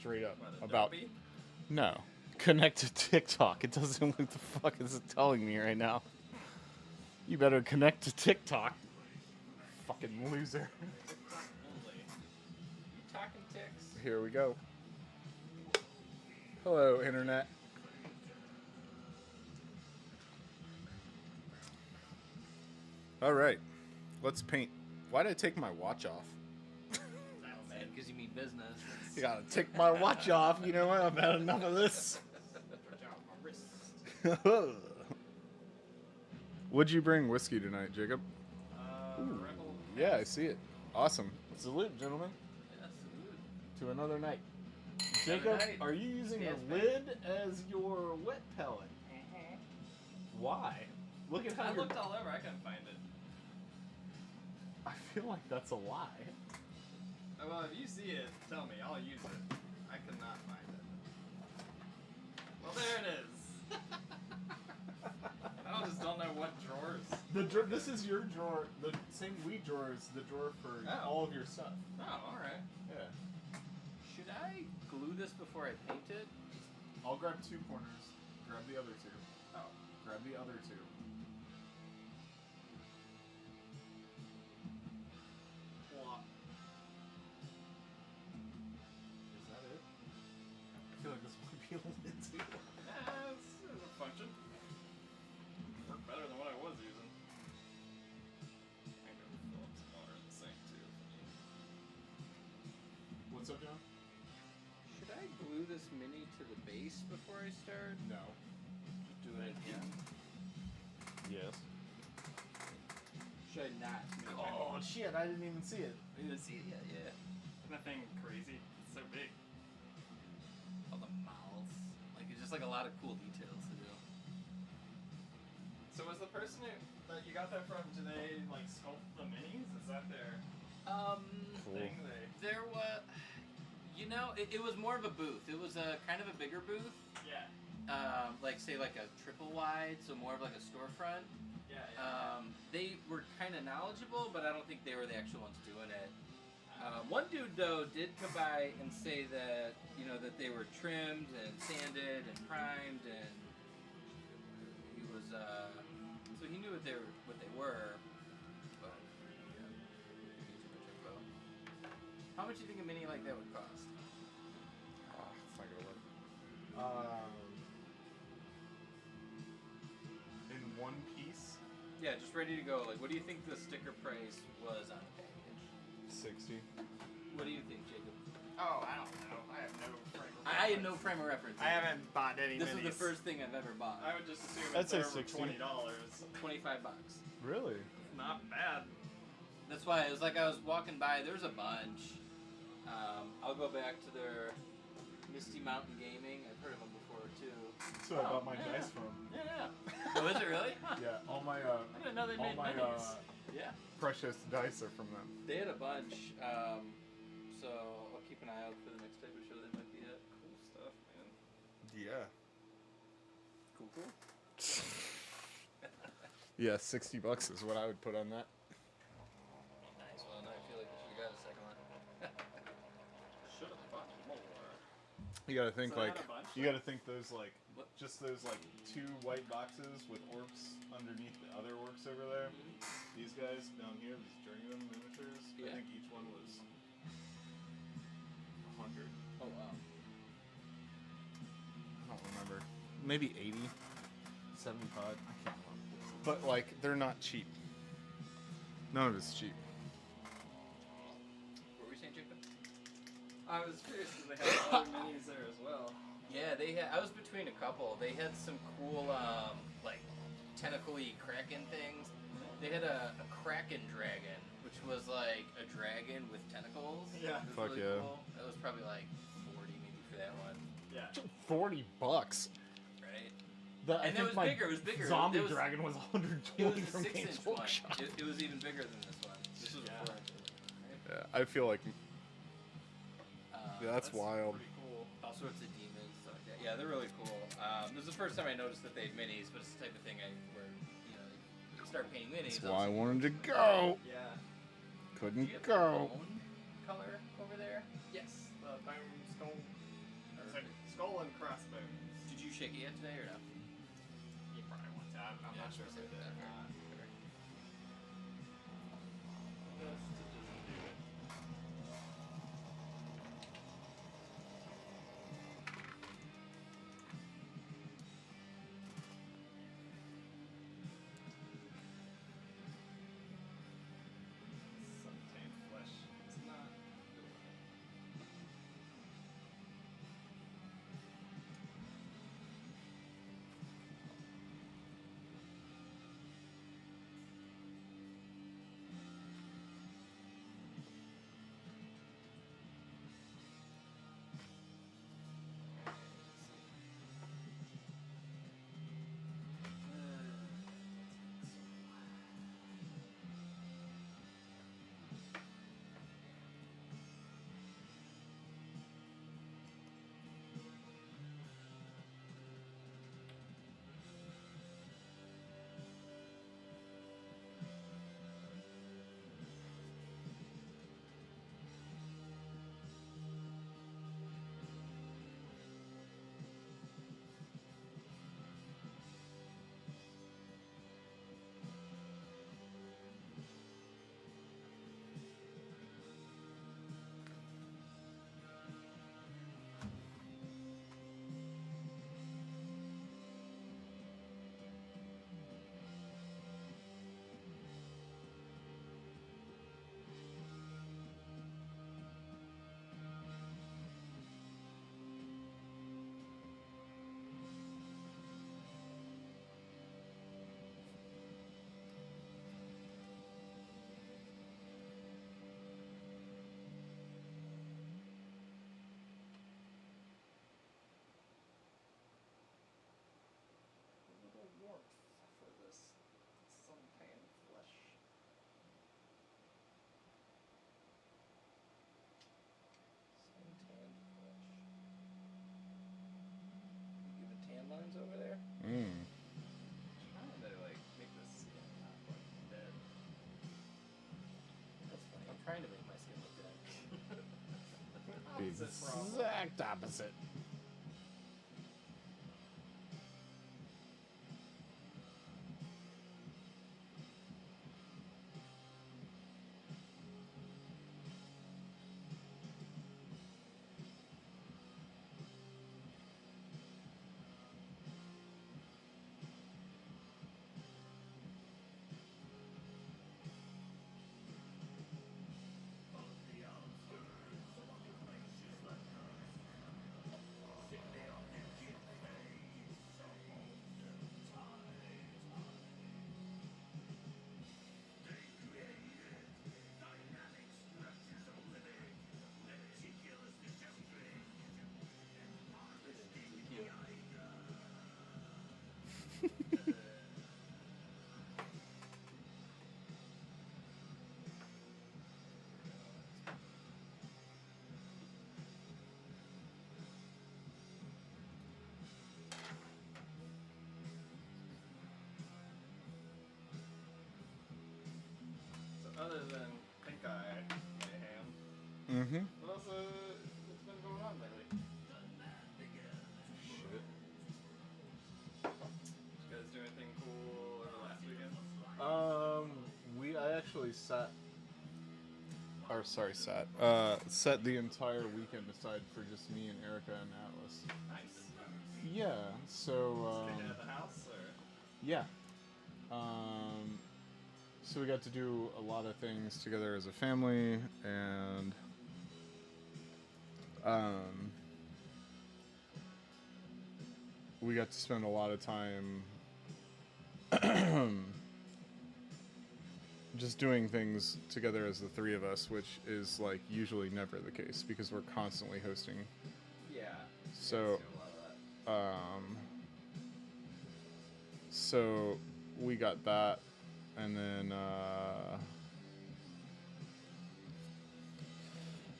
straight up What, about Adobe? no. Connect to TikTok. It doesn't. What the fuck is it telling me right now? You better connect to TikTok. Fucking loser. TikTok only. You talking ticks? Here we go. Hello, internet. All right, let's paint. Why did I take my watch off? Oh man, because you mean business. You gotta take my watch off. You know what? I've had enough of this. My wrist. Would you bring whiskey tonight, Jacob? Rebel. Yeah, I see it. Awesome. Salute, gentlemen, Yeah, salute. to another night. Another Jacob, night. are you using Yes, a man. lid as your wet pellet? Why? Look at how I you're... looked all over. I couldn't find it. I feel like that's a lie. Oh, well, if you see it, tell me. I'll use it. I could not find it. Well, there it is. I just don't know what drawers. This is your drawer. The same weed drawer is the drawer for Oh. all of your stuff. Oh, all right. Yeah. Should I glue this before I paint it? I'll grab two corners. Grab the other two. Oh. Grab the other two. What? Is that it? I feel like this might be a lid too. Yeah, it's a function. Worked better than what I was using. I can go fill up some water in the sink too. What's up, John? Should I glue this mini to the base before I start? No. Just do it again. Yes. Should I not? Oh shit! I didn't even see it. You didn't see it yet, yeah. Isn't that thing crazy? It's so big. All the mouths. Like, it's just like a lot of cool details to do. So was the person that you got that from, do they like sculpt the minis? Is that their thing? There was, you know, it was more of a booth. It was a kind of a bigger booth. Yeah. Like say like a triple wide, so more of like a storefront. Yeah. They were kind of knowledgeable, but I don't think they were the actual ones doing it. One dude though did come by and say that, you know, that they were trimmed and sanded and primed, and he was so he knew what they were, but yeah, too much info. How much do you think a mini like that would cost? Oh, it's not gonna work. In one piece, Yeah, just ready to go. Like, what do you think the sticker price was on the package? 60. What do you think, Jacob? Oh, I don't know. I have no frame of I had reference. no frame of reference. I haven't bought any This minis. was the first thing I've ever bought. I would just assume I'd it's say over 60. $20. $25. Really? Not bad. That's why it was like I was walking by. There's a bunch. I'll go back to their Misty Mountain Gaming. I've heard of them before too. That's where I got my yeah. dice from. Yeah. Oh, is it really? Yeah, all my I didn't know they all made my minis. Yeah. precious dice are from them. They had a bunch. So I'll keep an eye out for the next type of show they might be at. Cool stuff, man. Yeah. Cool. Yeah, $60 is what I would put on that. Nice. Well, now I feel like we should have got a second one. Should have bought more. You gotta think So they like had a bunch you gotta think those like What? just those like two white boxes with orcs underneath the other orcs over there. These guys down here, these journeyman miniatures. Yeah. I think each one was 100. Oh wow. I don't remember. Maybe 80, 75. I can't remember. But like they're not cheap. None of it's cheap. What were we saying, Jacob? I was curious because they had other minis there as well. Yeah, they had. I was between a couple. They had some cool, like, tentacle-y kraken things. They had a kraken dragon, which was like a dragon with tentacles. Yeah. It was Fuck really yeah. Cool. That was probably like 40 maybe for that one, Yeah. $40. right? The, And it was bigger. It was bigger. Zombie It was- dragon was It 120 was a from 6-inch Games one. Workshop. It was even bigger than this one. This was Yeah. a 4-inch. Right? Yeah, I feel like that's That's wild. Pretty cool. All sorts of demons, stuff like that. Yeah, they're really cool. This is the first time I noticed that they had minis, but it's the type of thing where, you know, you start painting minis. That's why I wanted to go. Yeah. Do Couldn't you have go. your own color over there? Yes. The bone stone. shake it yet today or no? You probably want to. I'm Yeah, not sure if fair, they did or fair, not. fair. Best to just do it. Suntan flesh is not doing it. A little warmth for this suntan flesh. Suntan flesh. You giving tan lines over there? Trying to like make the skin not like dead. That's funny. I'm trying to make my skin look dead. The Opposite problem. exact opposite. So other than pink eye mayhem, Mm-hmm. what else has been going on lately? Shit. Did you guys do anything cool over the last weekend? I actually set the entire weekend aside for just me and Erica and Atlas. Nice. Yeah, so, Staying at the house or? yeah. So we got to do a lot of things together as a family, and, we got to spend a lot of time just doing things together as the three of us, which is like usually never the case because we're constantly hosting. Yeah. So, Do a lot of that. So we got that, and then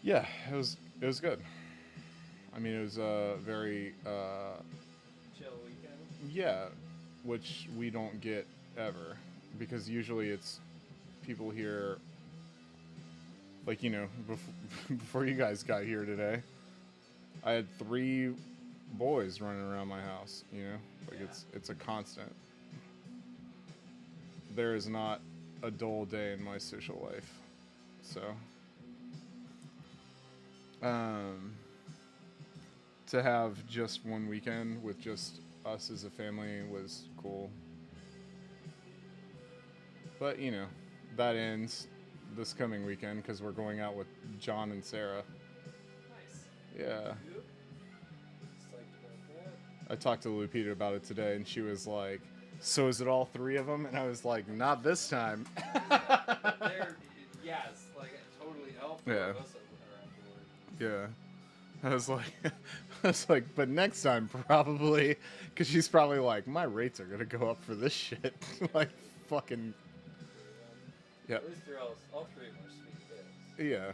yeah, it was good. I mean, it was a very Chill weekend. yeah, which we don't get ever because usually it's people here. Like, you know, before you guys got here today, I had 3 boys running around my house, you know? Like, it's a constant. There is not a dull day in my social life. So, to have just one weekend with just us as a family was cool. But, you know, that ends this coming weekend because we're going out with John and Sarah. Nice. Yeah. Psyched about that. I talked to Lupita about it today, and she was like, so is it all three of them? And I was like, not this time. But they're, yes, like totally all four Yeah. of us are on board. Yeah. I was like, but next time probably, because she's probably like, my rates are going to go up for this shit. Like, fucking, yeah. At least they're all three of them are sweet kids. Yeah.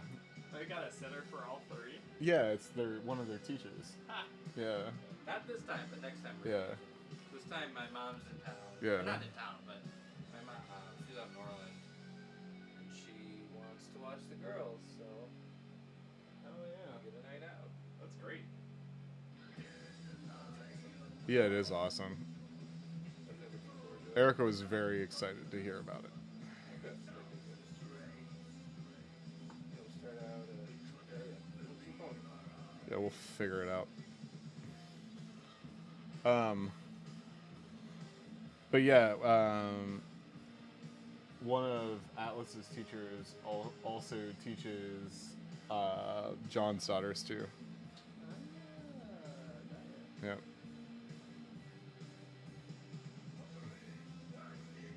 Oh, you got a sitter for all three? Yeah, it's one of their teachers. Ha! Yeah. Not this time, but next time. Yeah. This time my mom's in town. Yeah. Or not in town, but my mom, she's up in Orland. And she wants to watch the girls, so Oh yeah. get a night out. That's great. Yeah, it is awesome. I'm looking forward to it. Erica was very excited to hear about it. We'll start out at Yeah, we'll figure it out. But yeah, one of Atlas's teachers also teaches John's daughters too. Yeah.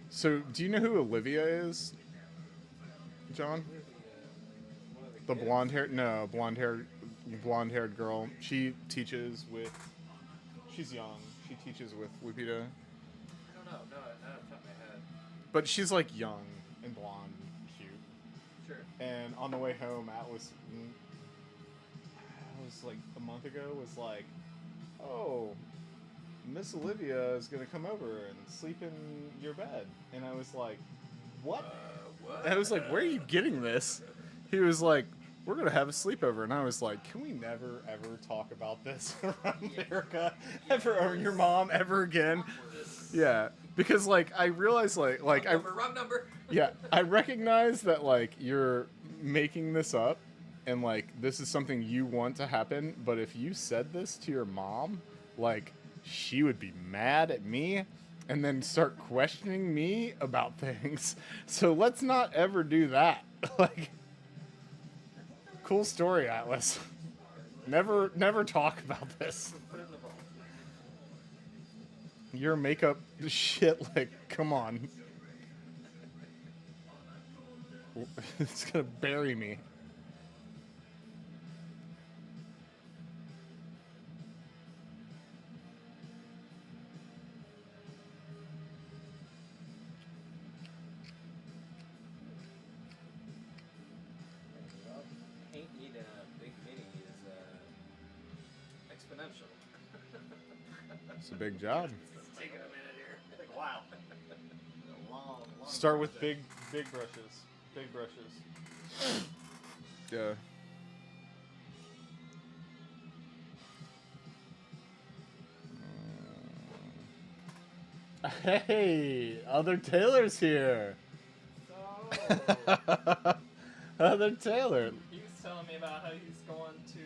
So, do you know who Olivia is, John? The blonde-haired, no, blonde-haired girl. She teaches with. She's young. She teaches with Lupita, I don't know. No, not off the top of my head. but she's like young and blonde, and cute. Sure. And on the way home, Atlas, was like a month ago, was like, "Oh, Miss Olivia is gonna come over and sleep in your bed," and I was like, "What?" What? And I was like, "Where are you getting this?" He was like, "We're gonna have a sleepover," and I was like, "Can we never ever talk about this around Erica ever or your mom ever again?" Yeah, because like I realized like I Wrong number. yeah, I recognize that like you're making this up and like this is something you want to happen, but if you said this to your mom, like she would be mad at me and then start questioning me about things. So let's not ever do that. Like cool story, Atlas. Never talk about this. Put it in the vault. Your makeup shit, like, come on. It's gonna bury me. Well, paint need a big mini is exponential. It's a big job. It's taking a minute here. Wow. Start with big brushes. Big brushes. Yeah. Hey, other Taylor's here. So, Other Taylor. he was telling me about how he's going to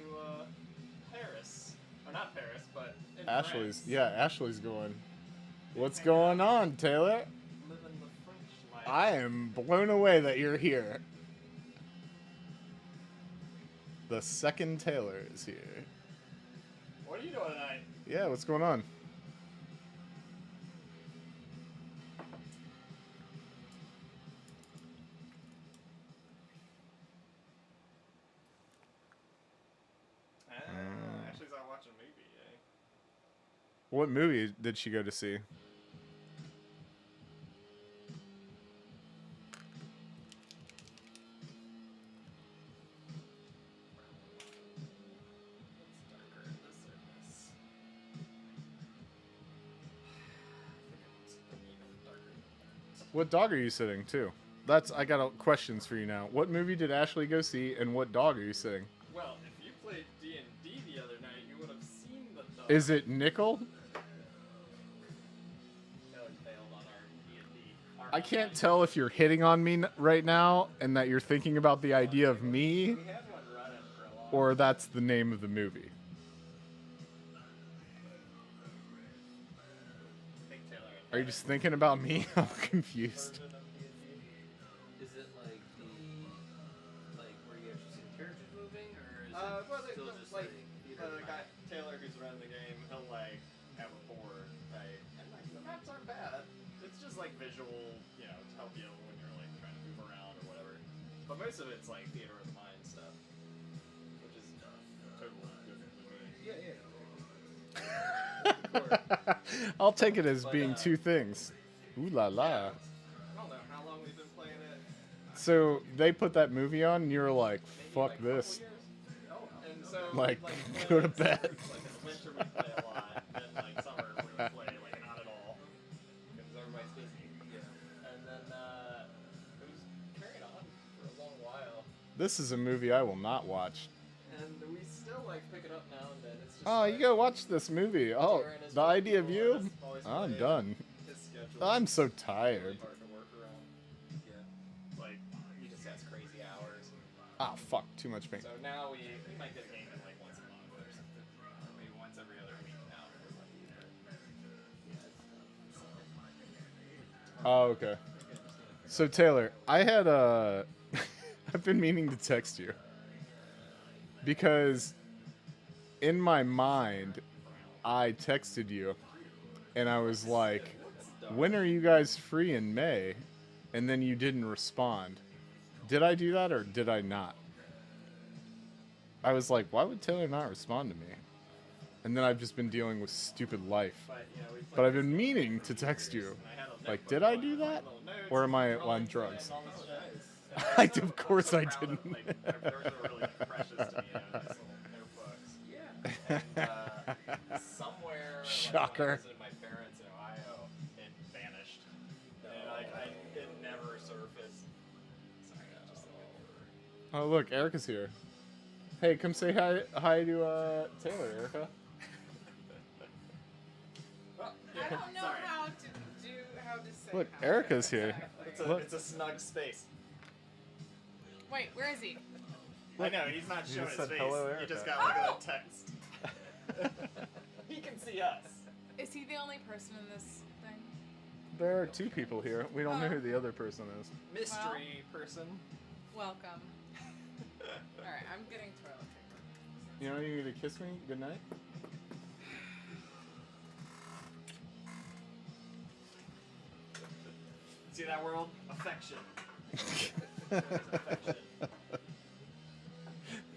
Paris. Or not Paris, but in Ashley's, France. yeah, Ashley's going. What's going on, Taylor? Living the French life. I am blown away that you're here. The second Taylor is here. What are you doing tonight? Yeah, what's going on? Ashley's out watching a movie, eh? What movie did she go to see? It's darker in the surface. I think it's even darker. What dog are you sitting to? I got questions for you now. What movie did Ashley go see, and what dog are you sitting? Well, if you played D&D the other night, you would have seen the dog. Is it nickel? Taylor's failed on our D&D. I can't tell if you're hitting on me right now and that you're thinking about the idea of me, We had one running for a long or that's the name of the movie. I think Taylor and Are you just thinking about me? I'm confused. version of D&D. Is it like where you actually see the characters moving, or is Well, it still just like theater the of guy mind? Taylor who's running the game, he'll like have a board, right? And like the maps aren't bad. It's just like visual, you know, to help you when you're like trying to move around or whatever. But most of it's like theater of the mind stuff, which is totally different with me. Yeah. I'll take it as But, being two things. Ooh la la. I don't know how long we've been playing it. So they put that movie on, and you're like, Maybe "Fuck like a couple this." years. And so Like, when go to it's, bed. Like in the winter we play a lot, and like summer we would play like not at all because everybody's busy. Yeah. And then it was carried on for a long while, This is a movie I will not watch. and we still like pick it up now and then. It's just Oh, like, you go watch this movie. Oh, Darren is the really idea of cool, you? and it's always I'm played. done. His schedule I'm is so really tired. hard to work around. Yeah. Like he just has crazy hours. Ah, fuck, too much paint. So now we might get a game in like once a month or something, or maybe once every other week now. If we're lucky, but Oh, okay. So Taylor, I had I've been meaning to text you because in my mind I texted you and I was like, "When are you guys free in May?" And then you didn't respond. Did I do that or did I not? I was like, "Why would Taylor not respond to me?" And then I've just been dealing with stupid life. But, you know, we But I've played been this meaning to text you. and I had a Like, notebook did I going do with, like, that? little notes Or am I and on drawings drugs? and all this shit. I And of course I proud of, didn't. like, those are really precious to me, you know, these little notebooks. Yeah. And somewhere, Shocker. like, when I visited my parents in Ohio, it vanished. And like, it never surfaced. Sorry, I just think Oh, look, Erica's here. Hey, come say hi to Taylor, Erica. I don't know Sorry. how to say. Look, how. Erica's here. Look. It's a snug space. Wait, where is he? I know, he's not showing just his said, face. "Hello, He Erica." just got like a little text. He can see us. Is he the only person in this thing? There are two people here. We don't know who the other person is. Mystery person. Welcome. All right, I'm getting toilet paper. You know, you need to kiss me. Good night. See that world? Affection. Affection.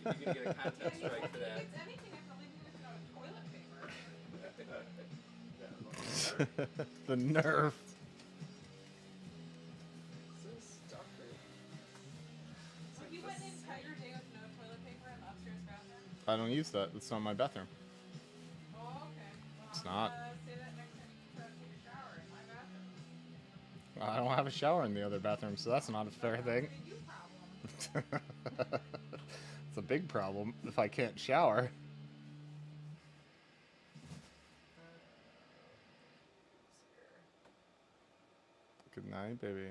You're gonna get a content strike for that. It's anything, I probably need toilet paper. The nerve. So you went an entire day with no toilet paper in the upstairs bathroom? I don't use that. It's not my bathroom. Oh, okay. Well, It's I'm not. gonna say that next time you try to take a shower in my bathroom. I don't have a shower in the other bathroom, so that's not a fair thing. You problem. It's a big problem if I can't shower. Good night, baby.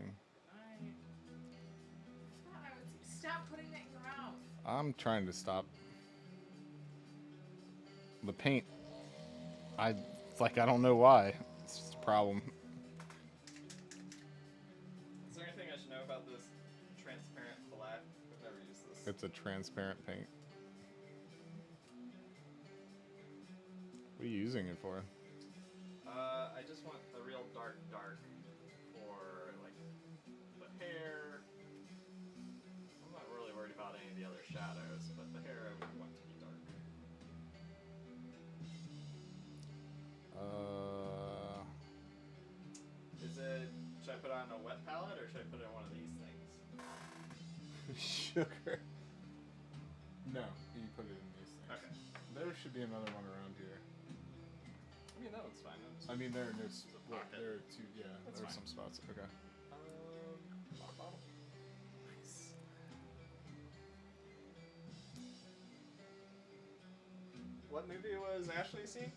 Stop putting that in your mouth. I'm trying to stop. The paint. It's like I don't know why. It's just a problem. Is there anything I should know about this transparent black? I've never used this. It's a transparent paint. What are you using it for? I just want a real dark for like the hair. I'm not really worried about any of the other shadows, but the hair I would want to be dark. Should I put on a wet palette or should I put it on one of these things? Sugar. No, you put it in these things. Okay. There should be another one around here. I mean, that looks fine. I mean, there are no. Well, Okay. there are two. Yeah, That's there are fine. some spots. Okay. Water bottle. Nice. What movie was Ashley seeing?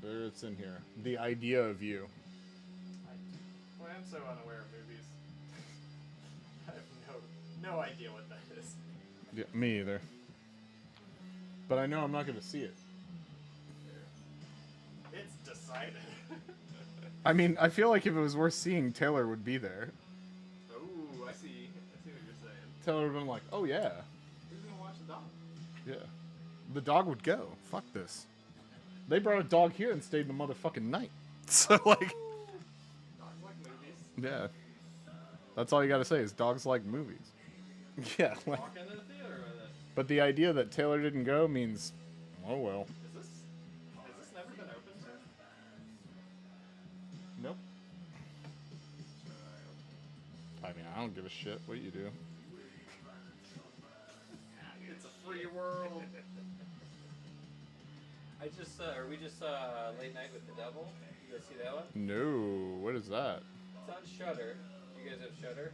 There it's in here. The idea of you. Well, I'm so unaware of movies. I have no idea what that is. Yeah, me either. But I know I'm not going to see it. It's decided. I mean, I feel like if it was worth seeing, Taylor would be there. Oh, I see what you're saying. Taylor would have been like, oh yeah. Who's gonna watch the dog? Yeah. The dog would go. Fuck this. They brought a dog here and stayed the motherfucking night. So, like, Dogs like movies. yeah. That's all you gotta say is dogs like movies. Yeah. Like, Walk into the theater with it. but the idea that Taylor didn't go means, oh well. Has this never been opened to? Nope. I mean, I don't give a shit what you do. It's a free world. We just saw Late Night with the Devil. You guys see that one? No. What is that? It's on Shudder. You guys have Shudder?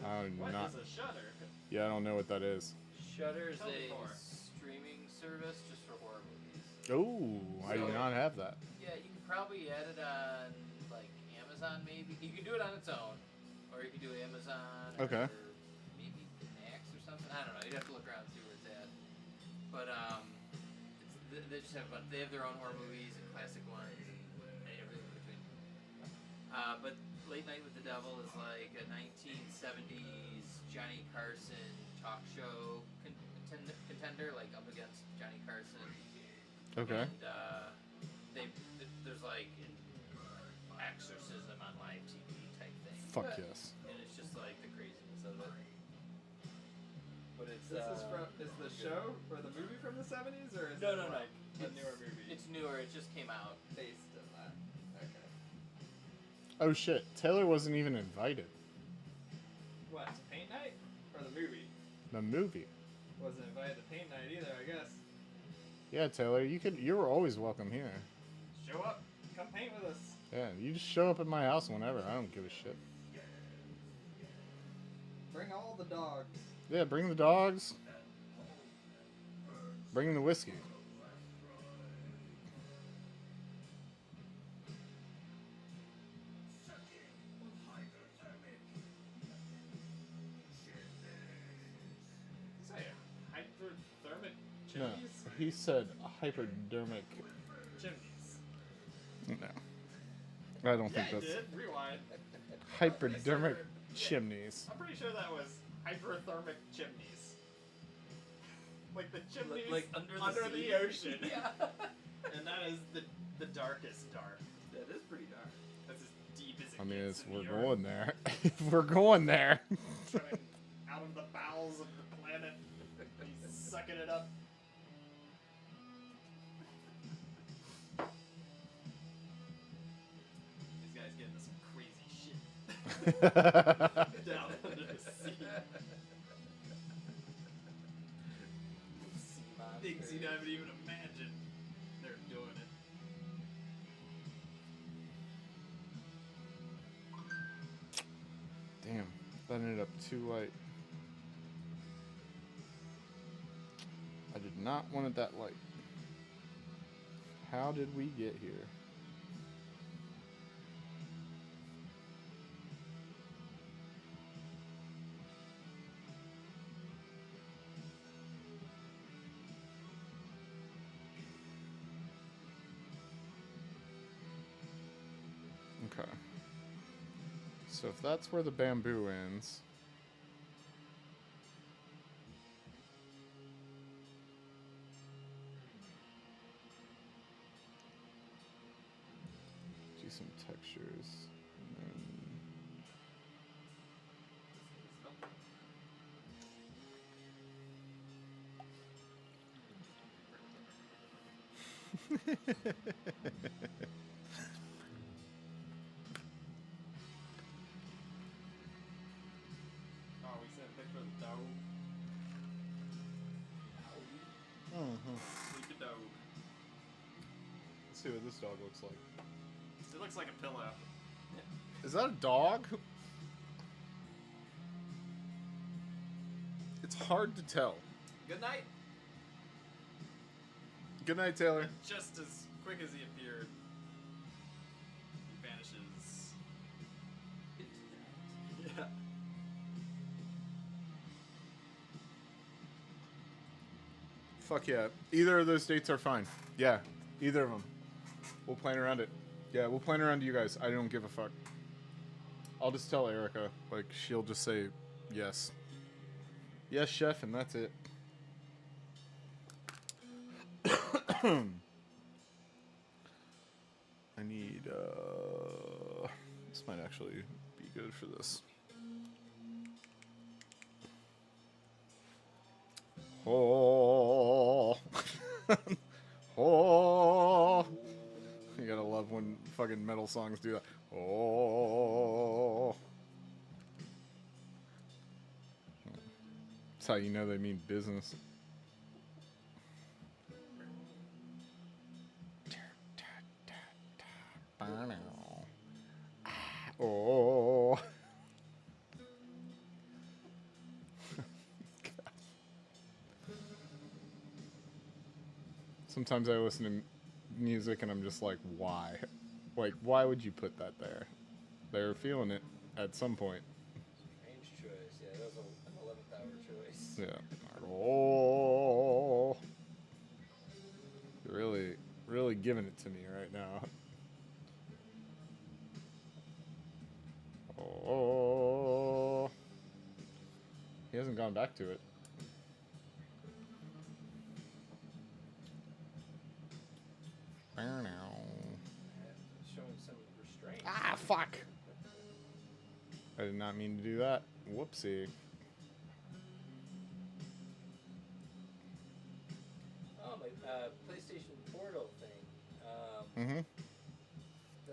I'm What not. is a shutter? Yeah, I don't know what that is. Shudder's Tell me a more. streaming service just for horror movies. Oh, I do So- not have that. Yeah, you can probably add it on like Amazon maybe. You can do it on its own, or you can do Amazon. Okay. Or maybe Max or something. I don't know. You'd have to look around and see where it's at. But they just have a bunch. They have their own horror movies and classic ones and everything in between. But Late Night with the Devil is like a 1970s Johnny Carson talk show contender, like up against Johnny Carson. Okay. And there's like an exorcism on live TV type thing. Fuck yes. And it's just like the craziness of it. But it's Is the show or the movie from the 70s, or is No, it no, no. like a newer movie It's newer. It just came out. based on that? Okay. Oh shit. Taylor wasn't even invited. What, to paint night or the movie? The movie. Wasn't invited to paint night either, I guess. Yeah, Taylor, you were always welcome here. Show up, come paint with us. Yeah, you just show up at my house whenever. I don't give a shit. Bring all the dogs. Yeah, bring the dogs. Bring the whiskey. Say hyperthermic No, chimneys? he said hypodermic. Chimneys. No. I don't Yeah, think it that's did. Rewind. hypodermic chimneys. I'm pretty sure that was hyperthermic chimneys. Like the chimneys Like under the sea. ocean. Yeah. And that is the darkest dark. That is pretty dark. That's as deep as it I mean, gets it's, in we're the going there. We're going there. Coming out of the bowels of the planet. He's sucking it up. These guys get into some crazy shit. Down under the sea. Things you haven't even imagined. They're doing it. Damn, that ended up too light. I did not want it that light. How did we get here? Okay. So if that's where the bamboo ends. Do some textures. And Oh, we sent a picture of the dog. Sleepy dog. Let's see what this dog looks like. It looks like a pillow. Is that a dog? It's hard to tell. Good night. Good night, Taylor. Just as quick as he appeared, he vanishes. Yeah. Fuck yeah. Either of those dates are fine. Yeah, either of them. We'll plan around it. Yeah, we'll plan around you guys. I don't give a fuck. I'll just tell Erica. Like, she'll just say yes. Yes, chef, and that's it. I need, this might actually be good for this. Oh. Oh. You gotta love when fucking metal songs do that. Oh. That's how you know they mean business. Oh. Sometimes I listen to music and I'm just like, why? Like, why would you put that there? They're feeling it at some point. Strange choice. Yeah, that was an 11th hour choice. Yeah. Oh. You're really giving it to me right now. Oh. He hasn't gone back to it. Showing some restraint. Ah, fuck. I did not mean to do that. Whoopsie. Oh, my PlayStation Portal thing. Mm-hmm.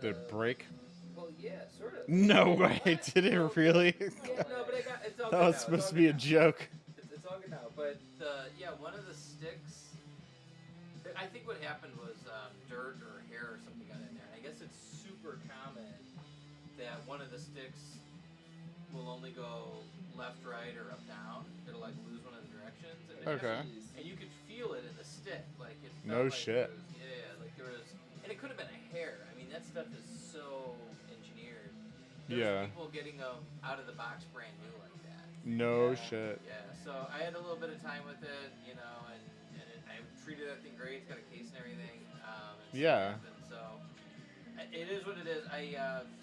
Did it break? Well, yeah, sort of. No way. Did it really? Yeah, no, but it's all That good was now. supposed It's to all be a good now. joke. It's all good now. But, yeah, one of the sticks, I think what happened was dirt or hair or something got in there. And I guess it's super common that one of the sticks will only go left, right, or up, down. It'll, like, lose one of the directions. And Okay. And you could feel it in the stick. Like, it felt No like shit. It was, yeah, like there was... And it could have been a hair. I mean, that stuff is so engineered. There's Yeah. people getting them out of the box brand new like that. No Yeah, shit. Yeah, so I had a little bit of time with it, you know, and I treated that thing great. It's got a case and everything. And Yeah. stuff, and so it is what it is.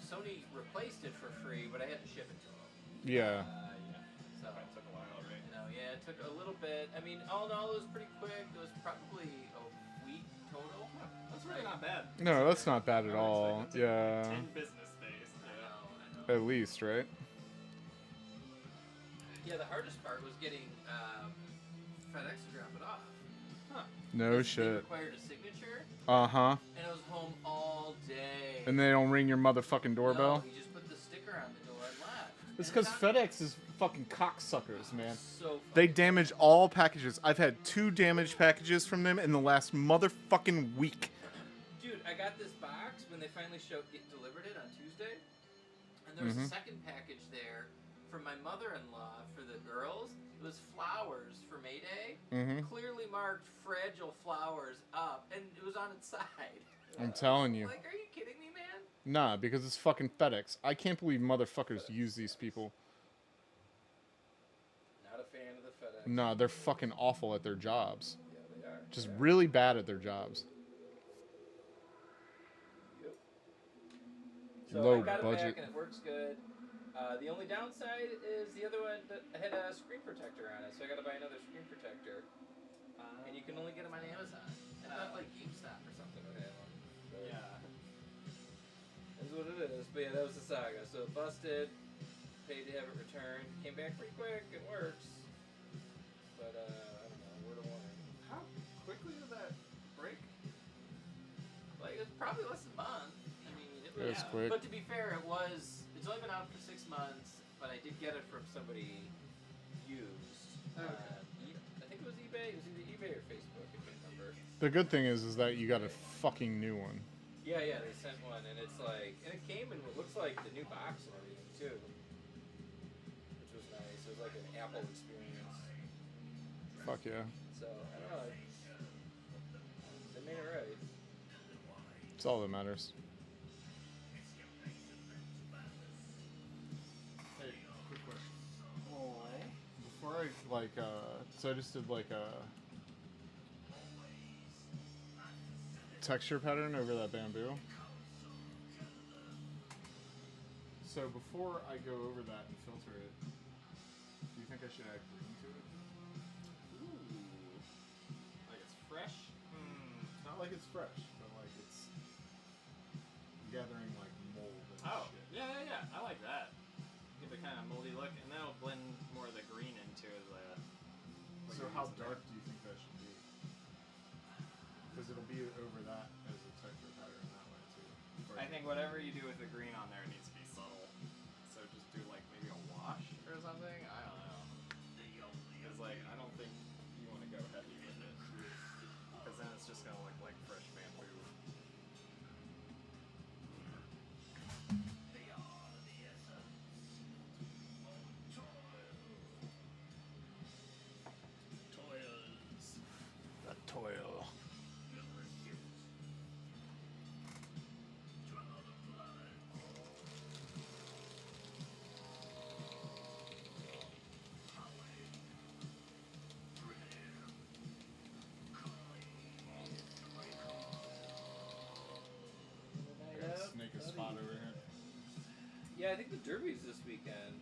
Sony replaced it for free, but I had to ship it to them. Yeah. Yeah. So Probably took a while, right? you know, yeah, it took a little bit. I mean, all in all, it was pretty quick. It was probably a week total. That's really not bad. No, that's not bad at I would all. expect it to Yeah. take 10 business days. I Yeah. know, I know. At least, right? Yeah, the hardest part was getting FedEx to drop it off. No They shit. required a signature, Uh-huh. and I was home all day. And they don't ring your motherfucking No, doorbell? he just put the sticker on the door and left. It's And because not- FedEx is fucking cocksuckers, man. So They fucking- damage all packages. I've had 2 damaged packages from them in the last motherfucking week. Dude, I got this box when they finally delivered it on Tuesday, and there was a second package there from my mother-in-law for the girls. It was flowers for May Day, Mm-hmm. clearly marked fragile flowers up, and it was on its side. I'm telling you. Like, are you kidding me, man? Nah, because it's fucking FedEx. I can't believe motherfuckers use these people. Not a fan of the FedEx. Nah, they're fucking awful at their jobs. Yeah, they are. Just really bad at their jobs. Yep. So Low I got budget. it back and it works good. The only downside is the other one that had a screen protector on it, so I got to buy another screen protector. And you can only get them on Amazon. I thought like GameStop or something would have them. But Yeah. That's what it is. But yeah, that was the saga. So it busted, paid to have it returned, came back pretty quick, it works. But I don't know, word of warning. How quickly did that break? Like it's probably less than a month. I mean, it It was was quick. But to be fair, it's only been out for 6 months, but I did get it from somebody used. Okay. I think it was eBay. It was either eBay or Facebook. I can't remember. The good thing is that you got a fucking new one. Yeah, they sent one, and it's like, and it came in what looks like the new box and everything too, which was nice. It was like an Apple experience. Fuck yeah. So I don't know. They made it right. It's all that matters. Hey, quick question. Before I so I just did like a texture pattern over that bamboo. So before I go over that and filter it, do you think I should add green to it? Ooh. Like it's fresh? Not like it's fresh, but like it's gathering like mold and Oh, shit. yeah. I like that. Give it kind of moldy look, and that'll blend more of the green into it. So how dark do you think that should be? Because it'll be over that as a texture pattern that way too. I think whatever you do with the green on there needs to be subtle. So just do like maybe a wash or something. I don't know. Because like I don't think you want to go heavy with it. Because then it's just gonna look like fresh bamboo. The toil. Snake a spot over here. Yeah, I think the Derby's this weekend.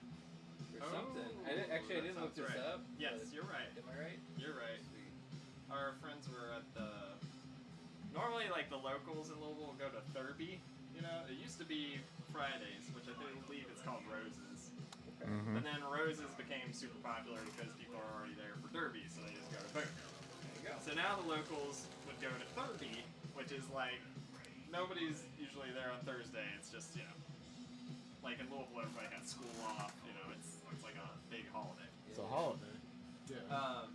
Or something. I didn't look this right. up. Yes, but- you're right. Am I right? You're right. Sweet. Our friends were at the. Normally, like the locals in Louisville go to Thurby. You know, it used to be Fridays, which I believe it's called Roses. Mm-hmm. But then Roses became super popular because people are already there for Derby, so they just go to both. There you go. So now the locals would go to Thurby, which is like nobody's usually there on Thursday. It's just like in Louisville, everybody has school off. You know, it's like a big holiday. It's a holiday. Yeah.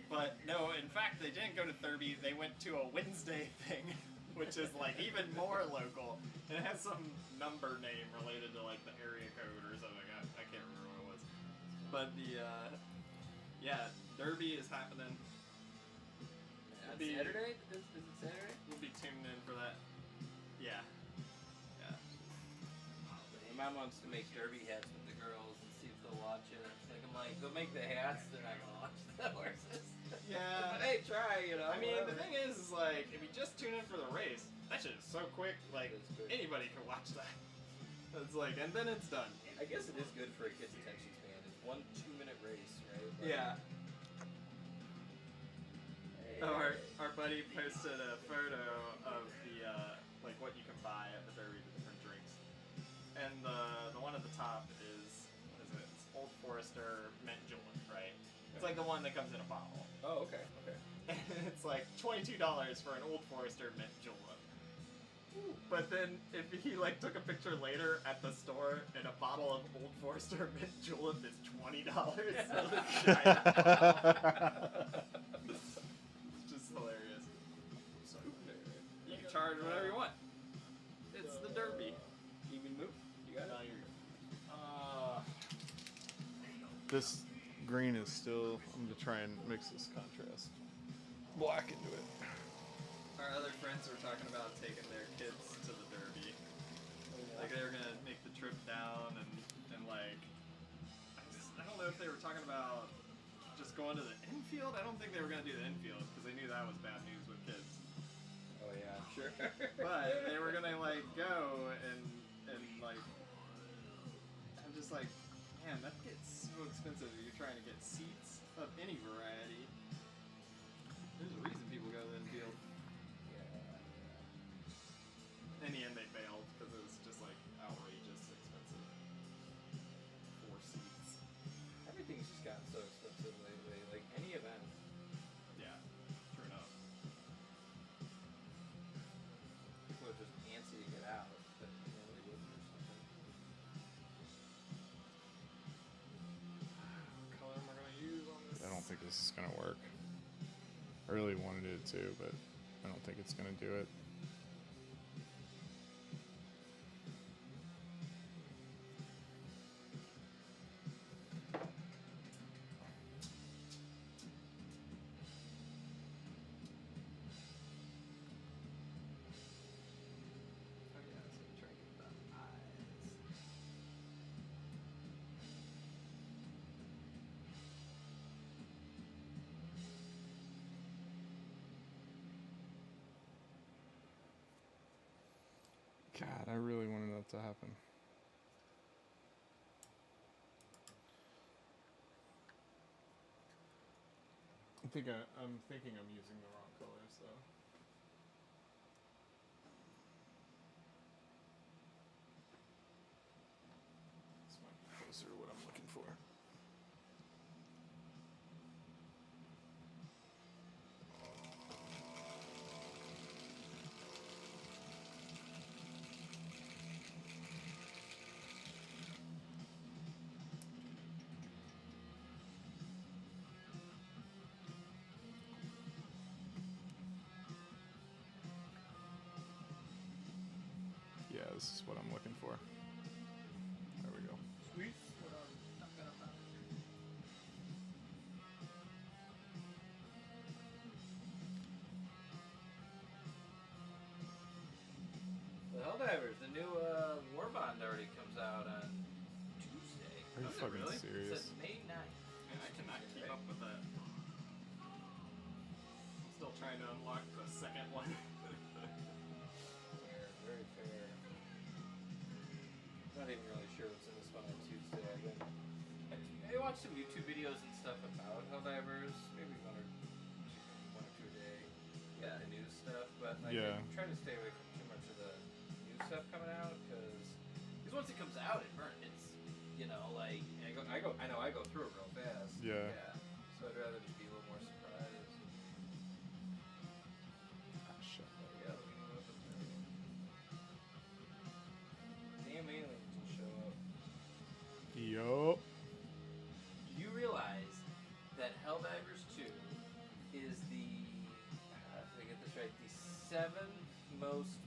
But no, in fact, they didn't go to Thurby. They went to a Wednesday thing, which is like even more local. It has some number name related to like the area code or something. I can't remember what it was. But the Derby is happening. On Saturday? Is it Saturday? We'll be tuned in for that. Yeah. My mom wants to make derby hats with the girls and see if they'll watch it. I'm like, they'll make the hats, they're not gonna watch the horses. Yeah. But hey, try, you know. I mean, the whatever. thing is like, if you just tune in for the race, that shit is so quick. Like It's good. anybody can watch that. It's like, and then it's done. I guess it is good for a kid's attention span. It's 1 2-minute race, right? Like, Yeah. hey, Oh, our buddy posted a photo of the like what you can buy at the Derby, the different drinks, and the one at the top is what is it? It's Old Forester mint julep, right? It's like the one that comes in a bottle, Oh, okay. and it's like $22 for an Old Forester mint julep. But then if he like took a picture later at the store and a bottle of Old Forester mint julep is $20, so it's giant. It's just hilarious. You can charge whatever you want. It's the Derby. Even move? You got it? No, you're good. This green is still. I'm gonna try and mix this contrast black into it. Our other friends were talking about taking their kids to the Derby. Like they were gonna make the trip down and like I don't know if they were talking about just going to the infield. I don't think they were gonna do the infield because they knew that was bad news with kids. Oh, yeah, I'm sure. But they were gonna like go and like I'm just like, man, that gets so expensive if you're trying to get seats of any variety. There's a reason people go to the infield. In the end, they bailed because it was just like outrageous expensive. 4 seats. Everything's just gotten so expensive lately. Like, any event. Yeah, true enough. People are just antsy to get out, but normally wouldn't or something. What color am I gonna use on this? I don't think this is gonna work. I really wanted it to, but I don't think it's gonna do it. God, I really wanted that to happen. I'm thinking I'm using the wrong colors though. This might be closer to what I'm looking for. Yeah, this is what I'm looking for. There we go. Sweet. The Helldivers, the new Warbond already comes out on Tuesday. Are you Does it fucking really? It serious? says May 9th. Man, I cannot keep up with that. I'm still trying to unlock the second one. Fair, very fair. Not even really sure what's in this one on Tuesday. I watched some YouTube videos and stuff about Helldivers, maybe one or two a day. Yeah, the news stuff, but like, Yeah. I try to stay away from too much of the new stuff coming out because once it comes out, it's like I go through it real fast. Yeah. So I'd rather just be a little more surprised. Ah, shut up. Yeah, let me know what happens there. Damn aliens will show up. Yup. Do you realize that Helldivers 2 is if I get this right, the 7th most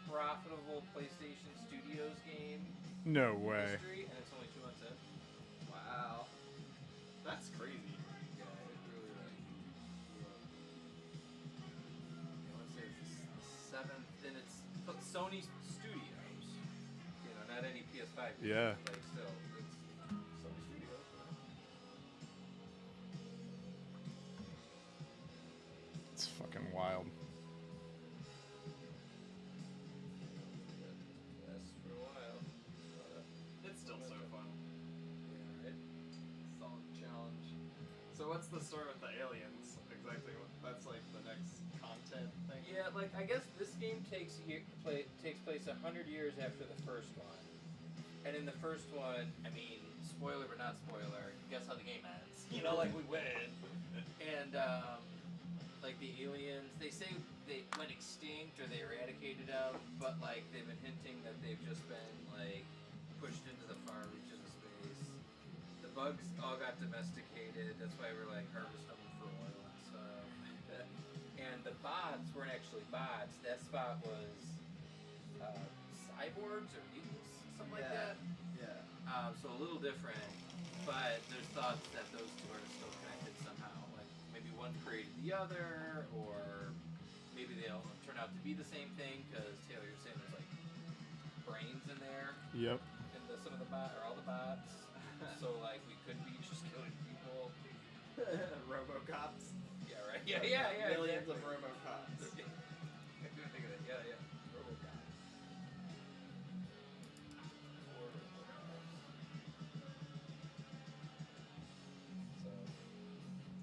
profitable PlayStation Studios game No in way. history, and it's only 2 months in? Wow. That's crazy. Yeah, it really blew up. I want to say it's the 7th, and it's Sony Studios. Not any PS5 games, Yeah. like still, it's Sony Studios. It's fucking wild. That's for a while. It's still so fun. Yeah, right? Solid challenge. So what's the story with the aliens? Exactly. That's like the next content thing. Yeah, like I guess this game takes place 100 years after the first one, and in the first one, I mean, spoiler but not spoiler. Guess how the game ends? Like we win, and like the aliens, they say they went extinct or they eradicated them, but like they've been hinting that they've just been like pushed into the far reaches of space. The bugs all got domesticated. That's why we're like harvesting them for oil and stuff. And the bots weren't actually bots. That spot was cyborgs or mutants, something like that. Yeah. So a little different, but there's thoughts that those two are still connected somehow. Like maybe one created the other, or maybe they'll turn out to be the same thing. Because Taylor, you're saying there's like brains in there, Yep. in some of the bots or all the bots. So like we could be just killing people. Robocops. Yeah, right. Yeah. Millions exactly. of Robocops. I couldn't think of that. Yeah. RoboCop. Or RoboCops. So,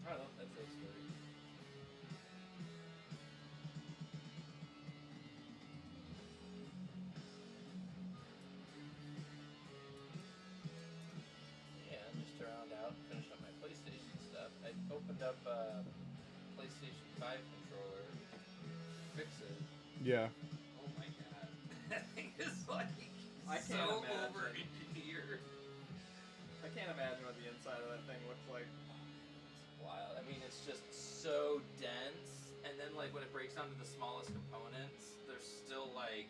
I don't know. That's that story. Yeah, I'm just around out, finished up my PlayStation stuff. I opened up PlayStation 5 controller, fix it. Yeah. Oh my god. That thing is like I so can't imagine. over-engineered. I can't imagine what the inside of that thing looks like. It's wild. I mean, it's just so dense, and then like when it breaks down to the smallest components, there's still like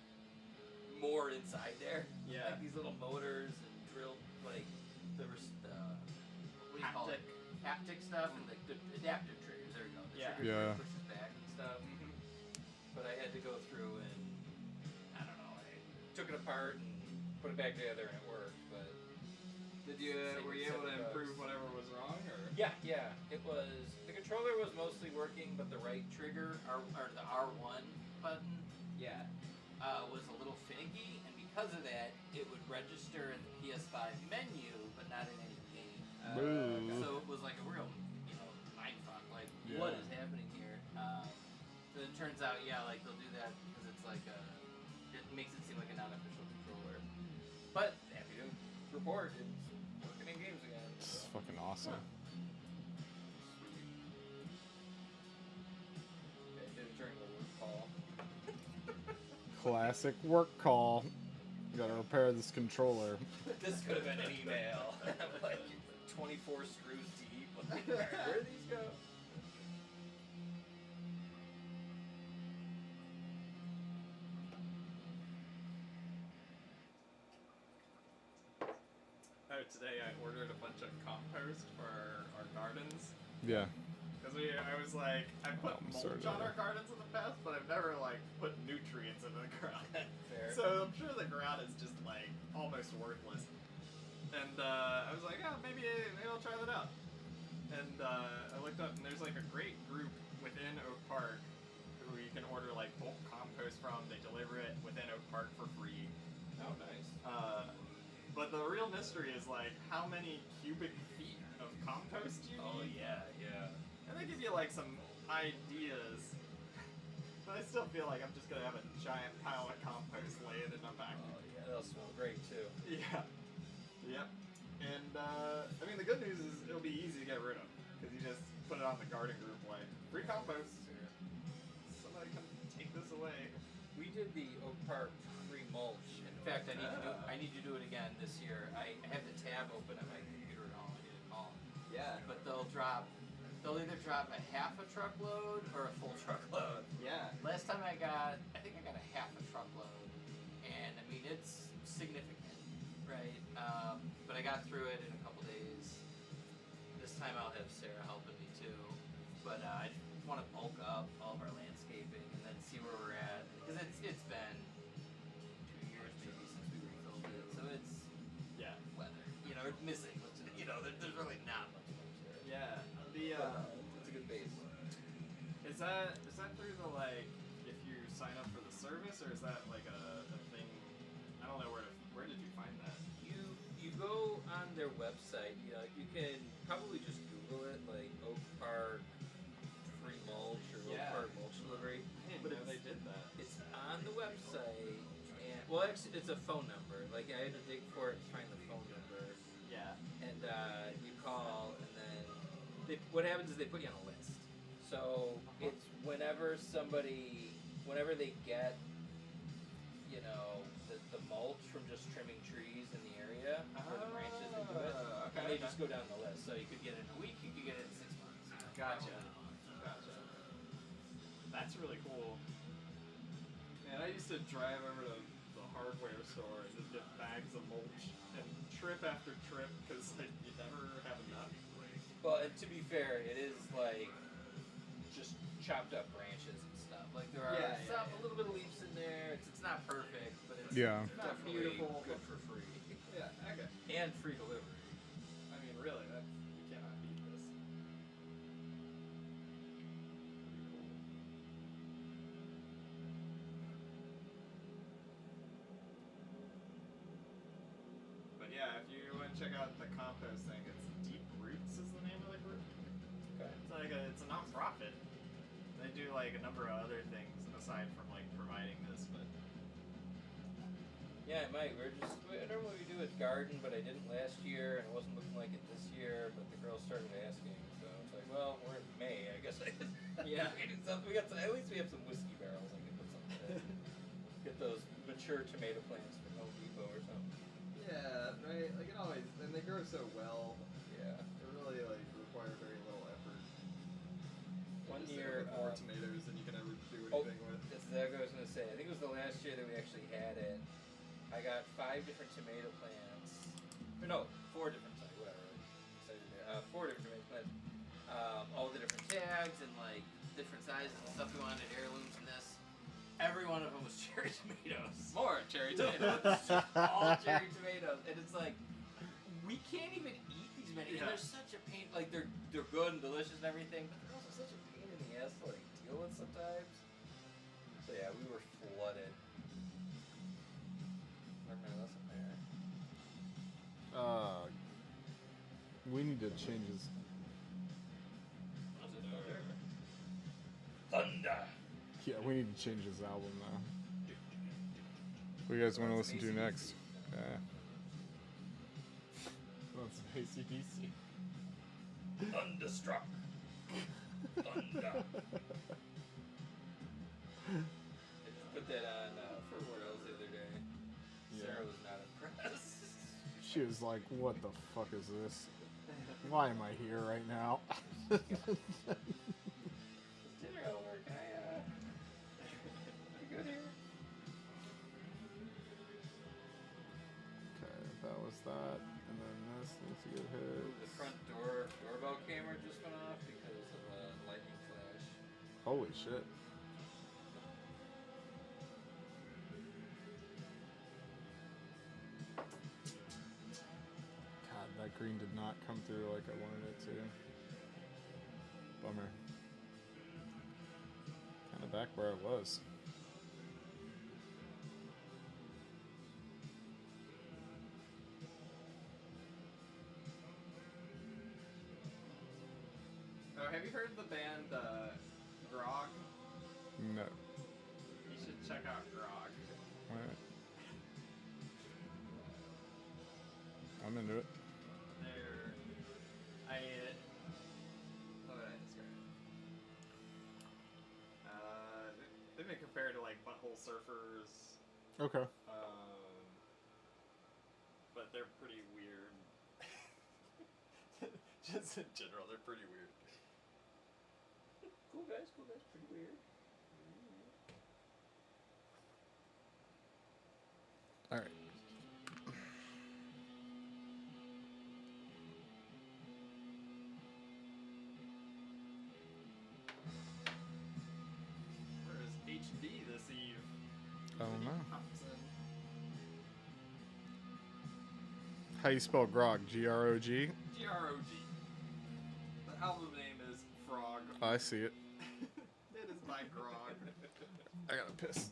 more inside there. Yeah. Like these little motors and drilled, like there was what do you call it? Haptic stuff and like the adaptive triggers. There we go. The Yeah. trigger Yeah. pushes back and stuff. But I had to go through and I don't know. I took it apart and put it back together and it worked. But Were you able to improve whatever was wrong, or? yeah, it was. The controller was mostly working, but the right trigger, or the R1 button, Yeah. was a little finicky, and because of that, it would register in the PS5 menu, but not in any game. Boo. So it was like a real, mindfuck. Like, Yeah. what is happening here? Then it turns out, like they'll do that because it's like it makes it seem like a non-official controller. But happy to report, it's working in games again. It's So. fucking awesome. Okay, did it during the work call. Classic work call. Gotta repair this controller. This could have been an email. Like 24 screws deep. Like, where do these go? Oh, today I ordered a bunch of compost for our gardens. Yeah. Because I was like, I put I'm sorry mulch on about our gardens in the past, but I've never like put nutrients into the ground. Fair. So I'm sure the ground is just like almost worthless. And I was like, maybe I'll try that out. And I looked up, and there's like a great group within Oak Park who you can order like bulk compost from. They deliver it within Oak Park for free. Oh, nice. But the real mystery is like how many cubic feet of compost you Oh, need. yeah. And they give you like some ideas. But I still feel like I'm just gonna have a giant pile of compost laying in my back. Oh, yeah. That'll smell great, too. Yeah. Yep. And I mean the good news is it'll be easy to get rid of because you just put it on the garden group like free compost. Somebody come take this away. We did the Oak Park free mulch. In fact, I need to do it again this year. I have the tab open on my computer at home. I did it all. Yeah. But they'll either drop a half a truckload or a full truckload. Yeah. Last time I think I got a half a truckload, and I mean it's significant, right? But I got through it in a couple days. This time I'll have Sarah helping me too. But I want to bulk up all of our landscaping and then see where we're at because it's been 2 years maybe since we refilled it, so it's Yeah. weather. It's missing. There's really not much there. Yeah. It's a good base. Is that through the like if you sign up for the service or is that like a thing? I don't know where did you find that? You go on their website. You can probably just Google it, like Oak Park free mulch or Yeah. Oak Park mulch delivery. I didn't But know they did that. It's on the website, and well, actually, it's a phone number. Like I had to dig for it to find the phone number, Yeah. and you call, and then what happens is they put you on a list. So it's whenever they get, the mulch from just trimming trees in the area or the branches that do it, Okay. and they just go down the list. So you could get it in a week, you could get it in 6 months. Gotcha. That's really cool. Man, I used to drive over to the hardware store and just get bags of mulch and trip after trip because you never have enough. Well, and to be fair, it is like just chopped up branches and stuff. Like there are a little bit of leaves in there. It's not perfect, but it's Yeah. definitely Beautiful. good for free Yeah, okay. and free delivery. I mean, really, you cannot beat this. Pretty cool. But yeah, if you want to check out the compost thing, it's Deep Roots is the name of the group. Okay. It's like it's a non-profit. They do like a number of other things aside from like providing this, but Yeah, it might. Normally we do a garden, but I didn't last year, and it wasn't looking like it this year. But the girls started asking, so it's like, well, we're in May. I guess I Yeah. we got at least we have some whiskey barrels. I can put something in. Get those mature tomato plants from Home Depot or something. yeah, right. Like it always, and they grow so well. Yeah. They really like require very little effort. One Just year, with more tomatoes than you can ever do oh, anything with. that's exactly what I was gonna say. I think it was the last year that we actually had it. I got 5 different tomato plants. Or no, 4 different. Sorry, whatever. I said it there. 4 different tomato plants. All the different tags and like different sizes and stuff. We wanted heirlooms in this. Every one of them was cherry tomatoes. More cherry Tomatoes. All cherry tomatoes, and it's like we can't even eat these many. And Yeah. they're such a pain. Like they're good and delicious and everything, but they're also such a pain in the ass to like deal with sometimes. So yeah, we were flooded. changes. Thunder. Yeah, we need to change his album now. What do you guys want to listen to next? That's AC/DC. Thunderstruck. Thunder. I just put that on for Worlds the other day. Yeah. Sarah was not impressed. She was like, "What the fuck is this? Why am I here right now?" Dinner over. Can I you good here? Okay, that was that, and then this needs to get hit. The front doorbell camera just went off because of a lightning flash. Holy shit! God, that green did not come through like I wanted it to. Bummer. Kind of back where I was. Oh, have you heard the band Grog? No. You should check out Grog. Alright. I'm into it. They're, how would I describe it? They've been compared to like Butthole Surfers, Okay. but they're pretty weird. Just in general, they're pretty weird. Cool guys, pretty weird. Alright. Where is HD this eve? I don't know. Pops in. How you spell grog? G-R-O-G? G-R-O-G. The album name is Frog. I see it. It is by Grog. I gotta piss.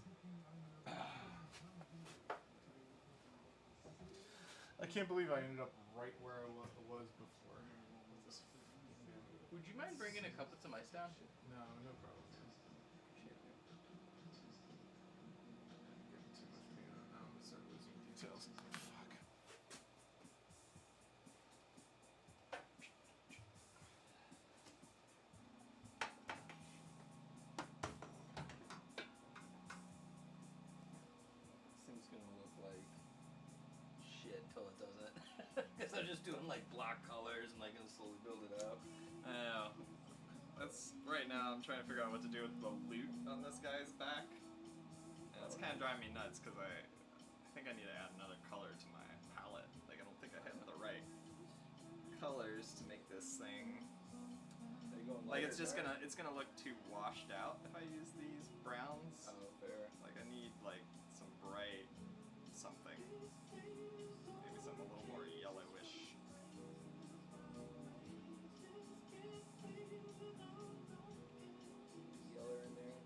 I can't believe I ended up right where I was before. Would you mind bringing a cup with some ice down? No, no problem. Getting too much peanut. Now I'm gonna start losing details. Fuck. This thing's gonna look like shit till it doesn't. Because I'm just doing like block colors and like gonna slowly build it up. I know. That's right now. I'm trying to figure out what to do with the loot on this guy's back. And it's kind of driving me nuts because I think I need to add another color to my palette. Like I don't think I have the right colors to make this thing. Are you going Like lighter, it's just dark? gonna look too washed out if I use these browns. Oh, fair. Like I need like some bright something. Maybe something a little more yellowish. Yellow in there.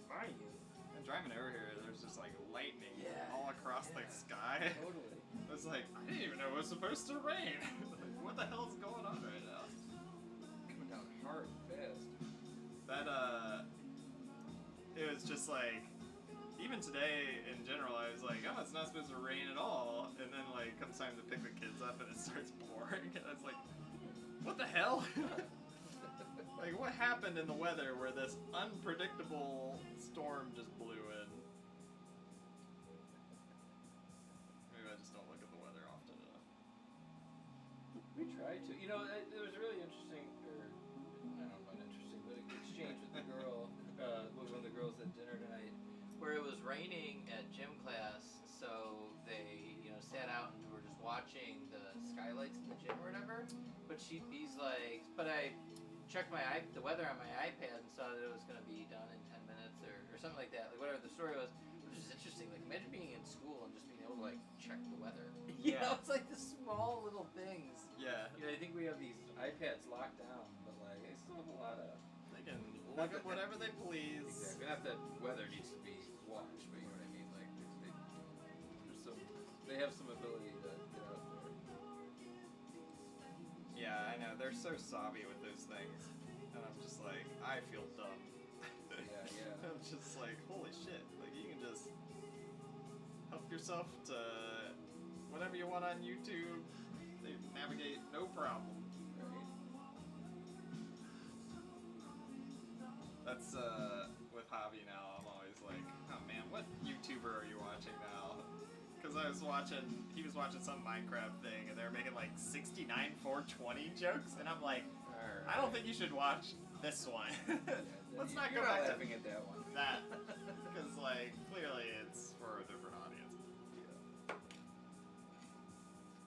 Fine. And driving over here, there's just like lightning Yeah, all across the yeah. sky. Totally. I was like, I didn't even know it was supposed to rain. Like, what the hell's going on right now? Coming down hard and fast. That it was just like, even today in general, I was like, oh, it's not supposed to rain at all. And then like comes time to pick the kids up and it starts pouring, and I was like, what the hell? Like, what happened in the weather where this unpredictable storm just blew in? Maybe I just don't look at the weather often enough. We tried to. You know, it was really interesting, or I don't know about interesting, but an exchange with the girl, with one of the girls at dinner tonight, where it was raining at gym class, so they, sat out and were just watching the skylights in the gym or whatever. But he's like, but I checked the weather on my iPad and saw that it was going to be done in 10 minutes or something like that, like whatever the story was, which is interesting. Like, imagine being in school and just being able to like check the weather. You know, it's like the small little things. Yeah. I think we have these iPads locked down, but like they still have a lot of. They can look at whatever they please. Exactly. Not that weather needs to be watched, but you know what They have some ability to get out there. Yeah, I know. They're so sobby with those things. And I'm just like, I feel dumb. Yeah. I'm just like, holy shit. Like, you can just help yourself to whatever you want on YouTube. They navigate no problem. Right. That's, with hobby now, I'm always like, oh man, what YouTuber are you watching now? Because he was watching some Minecraft thing, and they were making like 69 420 jokes, and I'm like, I don't think you should watch this one. Let's not You're go back to laughing at that one. that, because like, clearly it's for a different audience. It's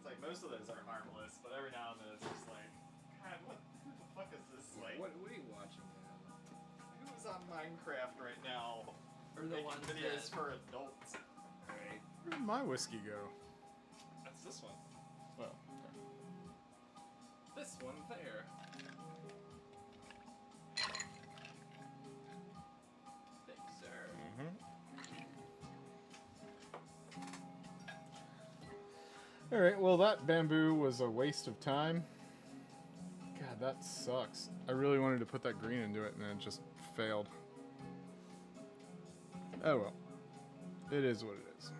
like, most of those are harmless, but every now and then it's just like, God, who the fuck is this, like, What are you watching now? who's on Minecraft right now? Or the Making ones videos that- for adults. Right. Where did my whiskey go? That's this one. Well, This one there. Thank you, sir. All right. Well, that bamboo was a waste of time. God, that sucks. I really wanted to put that green into it, and it just failed. Oh well. It is what it is.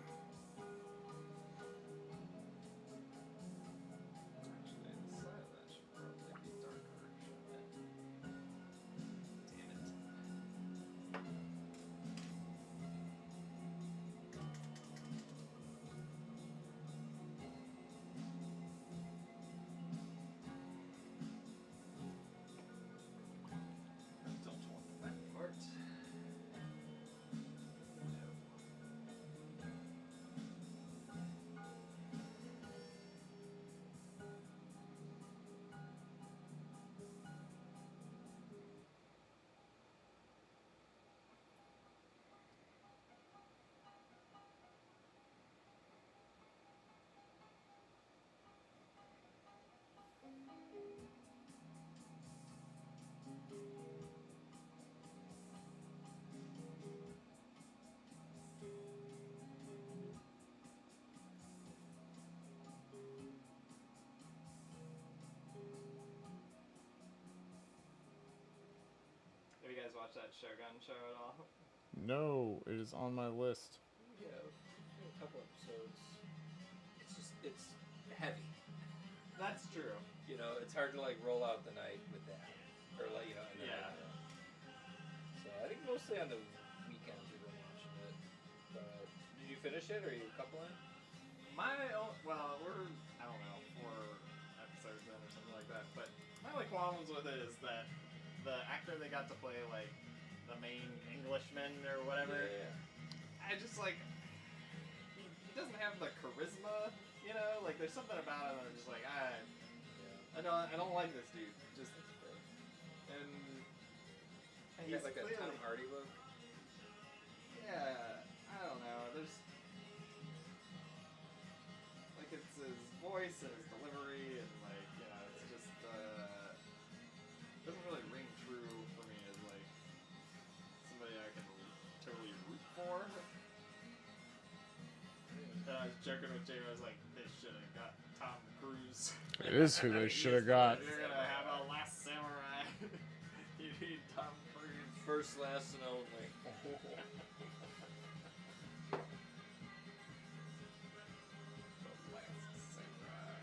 Actually, the side of that should probably be darker, shouldn't it? Damn it. I don't want that part. Have you guys watched that Shogun show at all? No, it is on my list. Yeah, a couple episodes. It's heavy. That's true. You know, it's hard to like roll out the night with that, or like and then, Yeah. So I think mostly on the weekends we've been watching it. But did you finish it, or are you a couple in? Well, we're, I don't know, 4 episodes in or something like that, but my only qualms with it is that the actor they got to play, like, the main Englishman or whatever, Yeah. I just, like, he doesn't have the charisma, you know? Like, there's something about him that I'm just like, I don't like this dude. Just, and He's he's got like a clearly, Tom Hardy look. yeah, I don't know, there's, like, it's his voice and his delivery, and, like, you know, it's just, doesn't really ring true for me as, like, somebody I can totally root for. I was joking with Jay, I was like, they should have got Tom Cruise. It is who they should have got. If you're gonna have a Last Samurai, you need Tom Cruise. First, last, and only. The Last Samurai.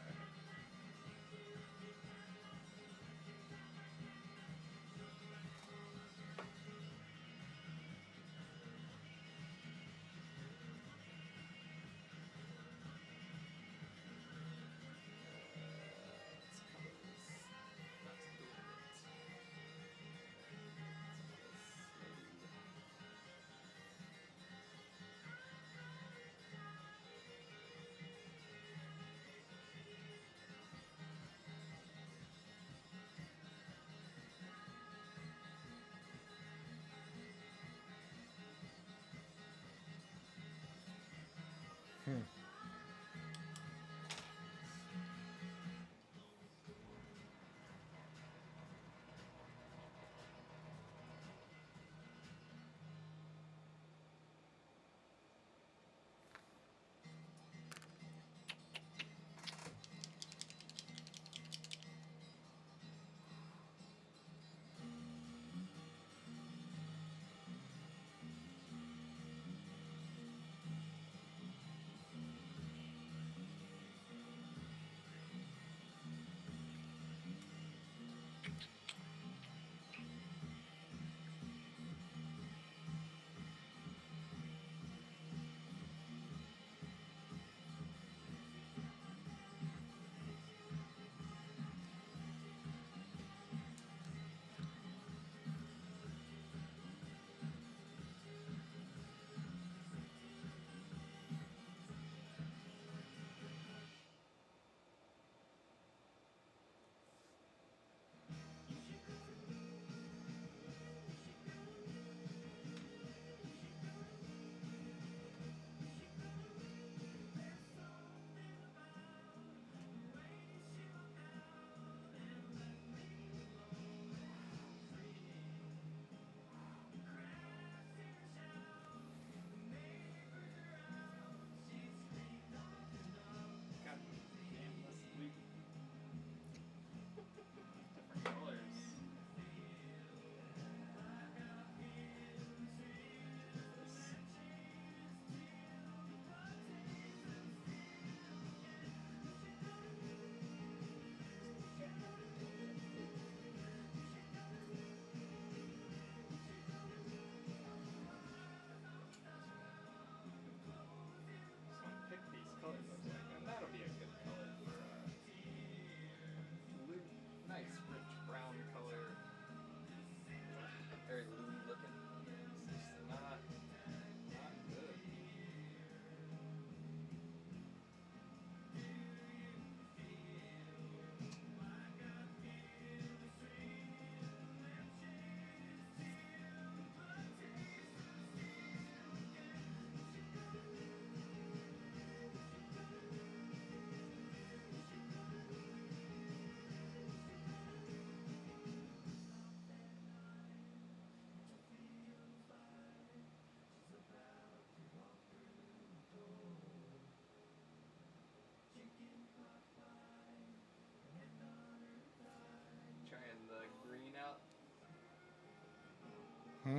Hmm?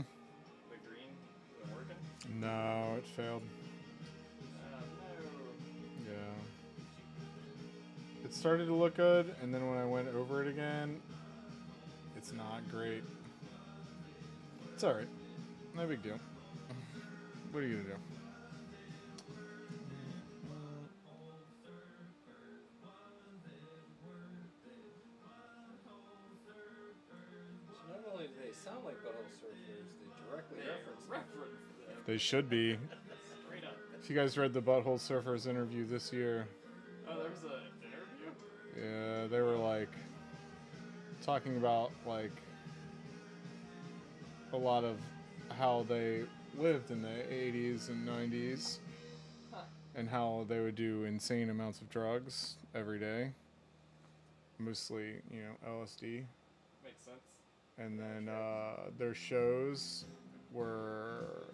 The green isn't working? No, it failed. No. Yeah. It started to look good, and then when I went over it again, it's not great. It's alright. No big deal. What are you gonna do? So not only do they sound like butthole surfers, they directly reference them. Reference them. They should be. Straight up. If you guys read the Butthole Surfers interview this year, Oh, there was an interview? yeah, they were like talking about like a lot of how they lived in the 80s and 90s Huh. and how they would do insane amounts of drugs every day, mostly, LSD. Makes sense. And then their shows were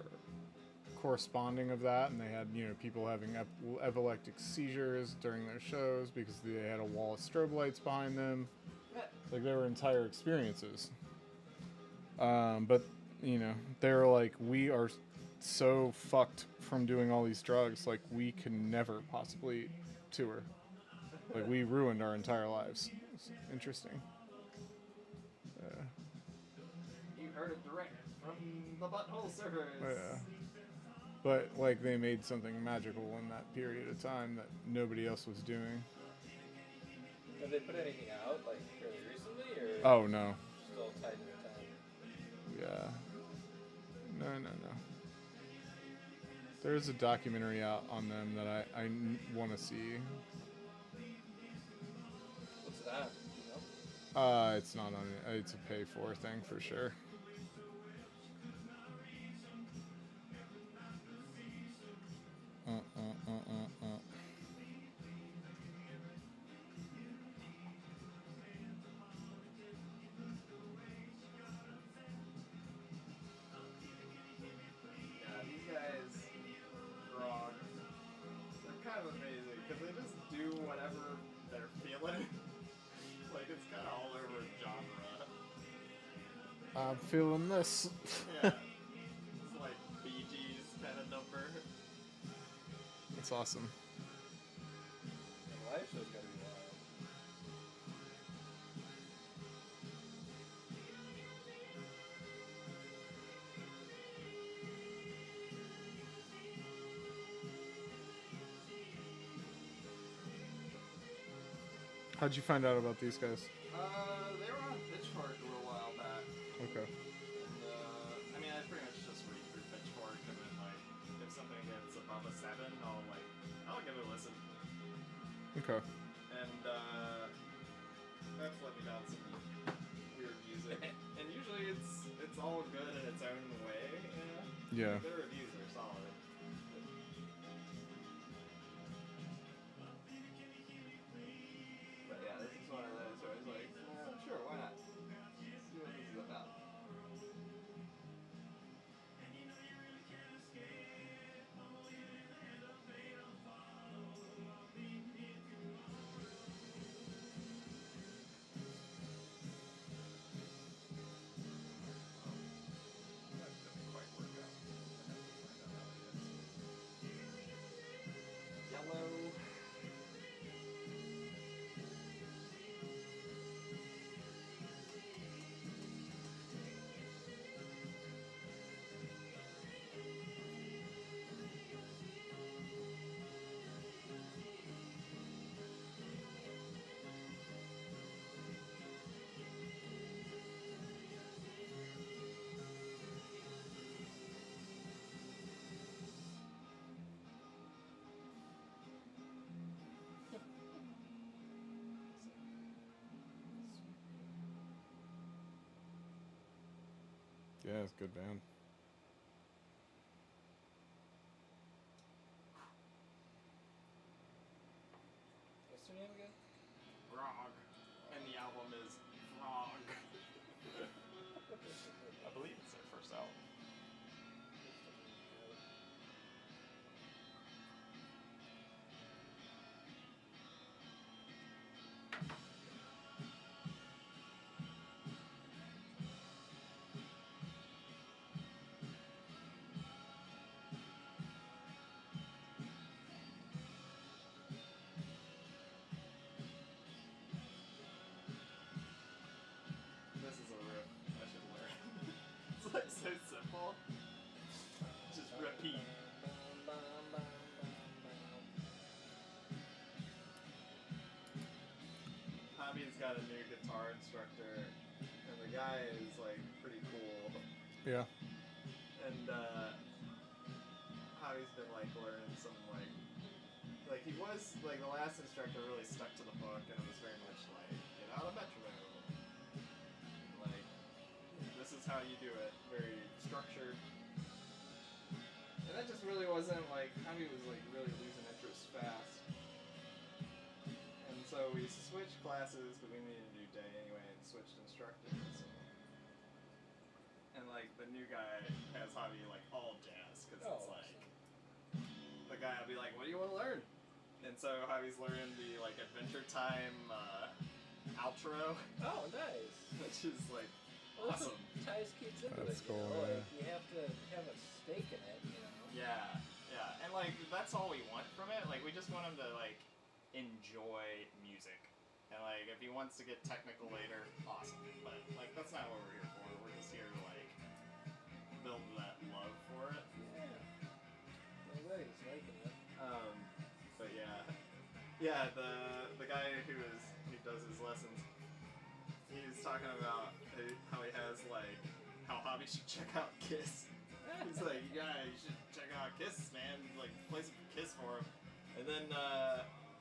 corresponding of that, and they had people having epileptic seizures during their shows because they had a wall of strobe lights behind them. Like, they were entire experiences. But they were like, we are so fucked from doing all these drugs, like we can never possibly tour. Like, we ruined our entire lives. It's interesting. You heard it direct from the Butthole Servers. Yeah. But like, they made something magical in that period of time that nobody else was doing. Have they put anything out like fairly recently, or Oh no. still tied to the time? Yeah. No. There's a documentary out on them that I want to see. What's that? You know? It's not on it. It's a pay for thing for sure. Yeah, these guys, Grog, they're kind of amazing because they just do whatever they're feeling. Like, it's kind of all over genre. I'm feeling this. Yeah. It's like Bee Gees kind of number. That's awesome. And the live show's gotta be wild. How'd you find out about these guys? They were on Pitchfork a little while back. Okay. And, I mean, I pretty much just read through Pitchfork, and then, like, if something gets above a 7, I'll give it a listen. Okay. And, that's let me down some weird music. And usually it's all good in its own way, you know? Yeah. Their reviews are solid. But yeah, this is one of those where I was like, yeah, sure, why not? Let's see what this is about. That didn't quite work out. Yellow. Yeah, it's a good band. What's their name again? Grog. And the album is Frog. I believe it's their first album. Javi's got a new guitar instructor, and the guy is like pretty cool. Yeah. And Javi's been like learning some like he was like the last instructor really stuck to the book, and it was very much like get out a metronome. Like this is how you do it, very structured. And that just really wasn't like Javi was like really losing interest fast. And so we switched classes, but we needed a new day anyway, and switched instructors. And like the new guy has Javi like all jazz, because it's like the guy will be like, "What do you want to learn?" And so Javi's learning the like Adventure Time outro, Oh, nice. which is like Well, that's awesome. what ties kids into That's it. cool, You know? yeah. Like, you have to have a stake in it. You know. Yeah, yeah, and like that's all we want from it. Like we just want him to like enjoy music, and like if he wants to get technical later, awesome. But like that's not what we're here for. We're just here to like build that love for it. Yeah. No way, he's liking it. But yeah, the guy who does his lessons, he's talking about how he has like how Javi should check out Kiss. He's like, yeah, you should check out Kiss, man. Like, play some Kiss for him. And then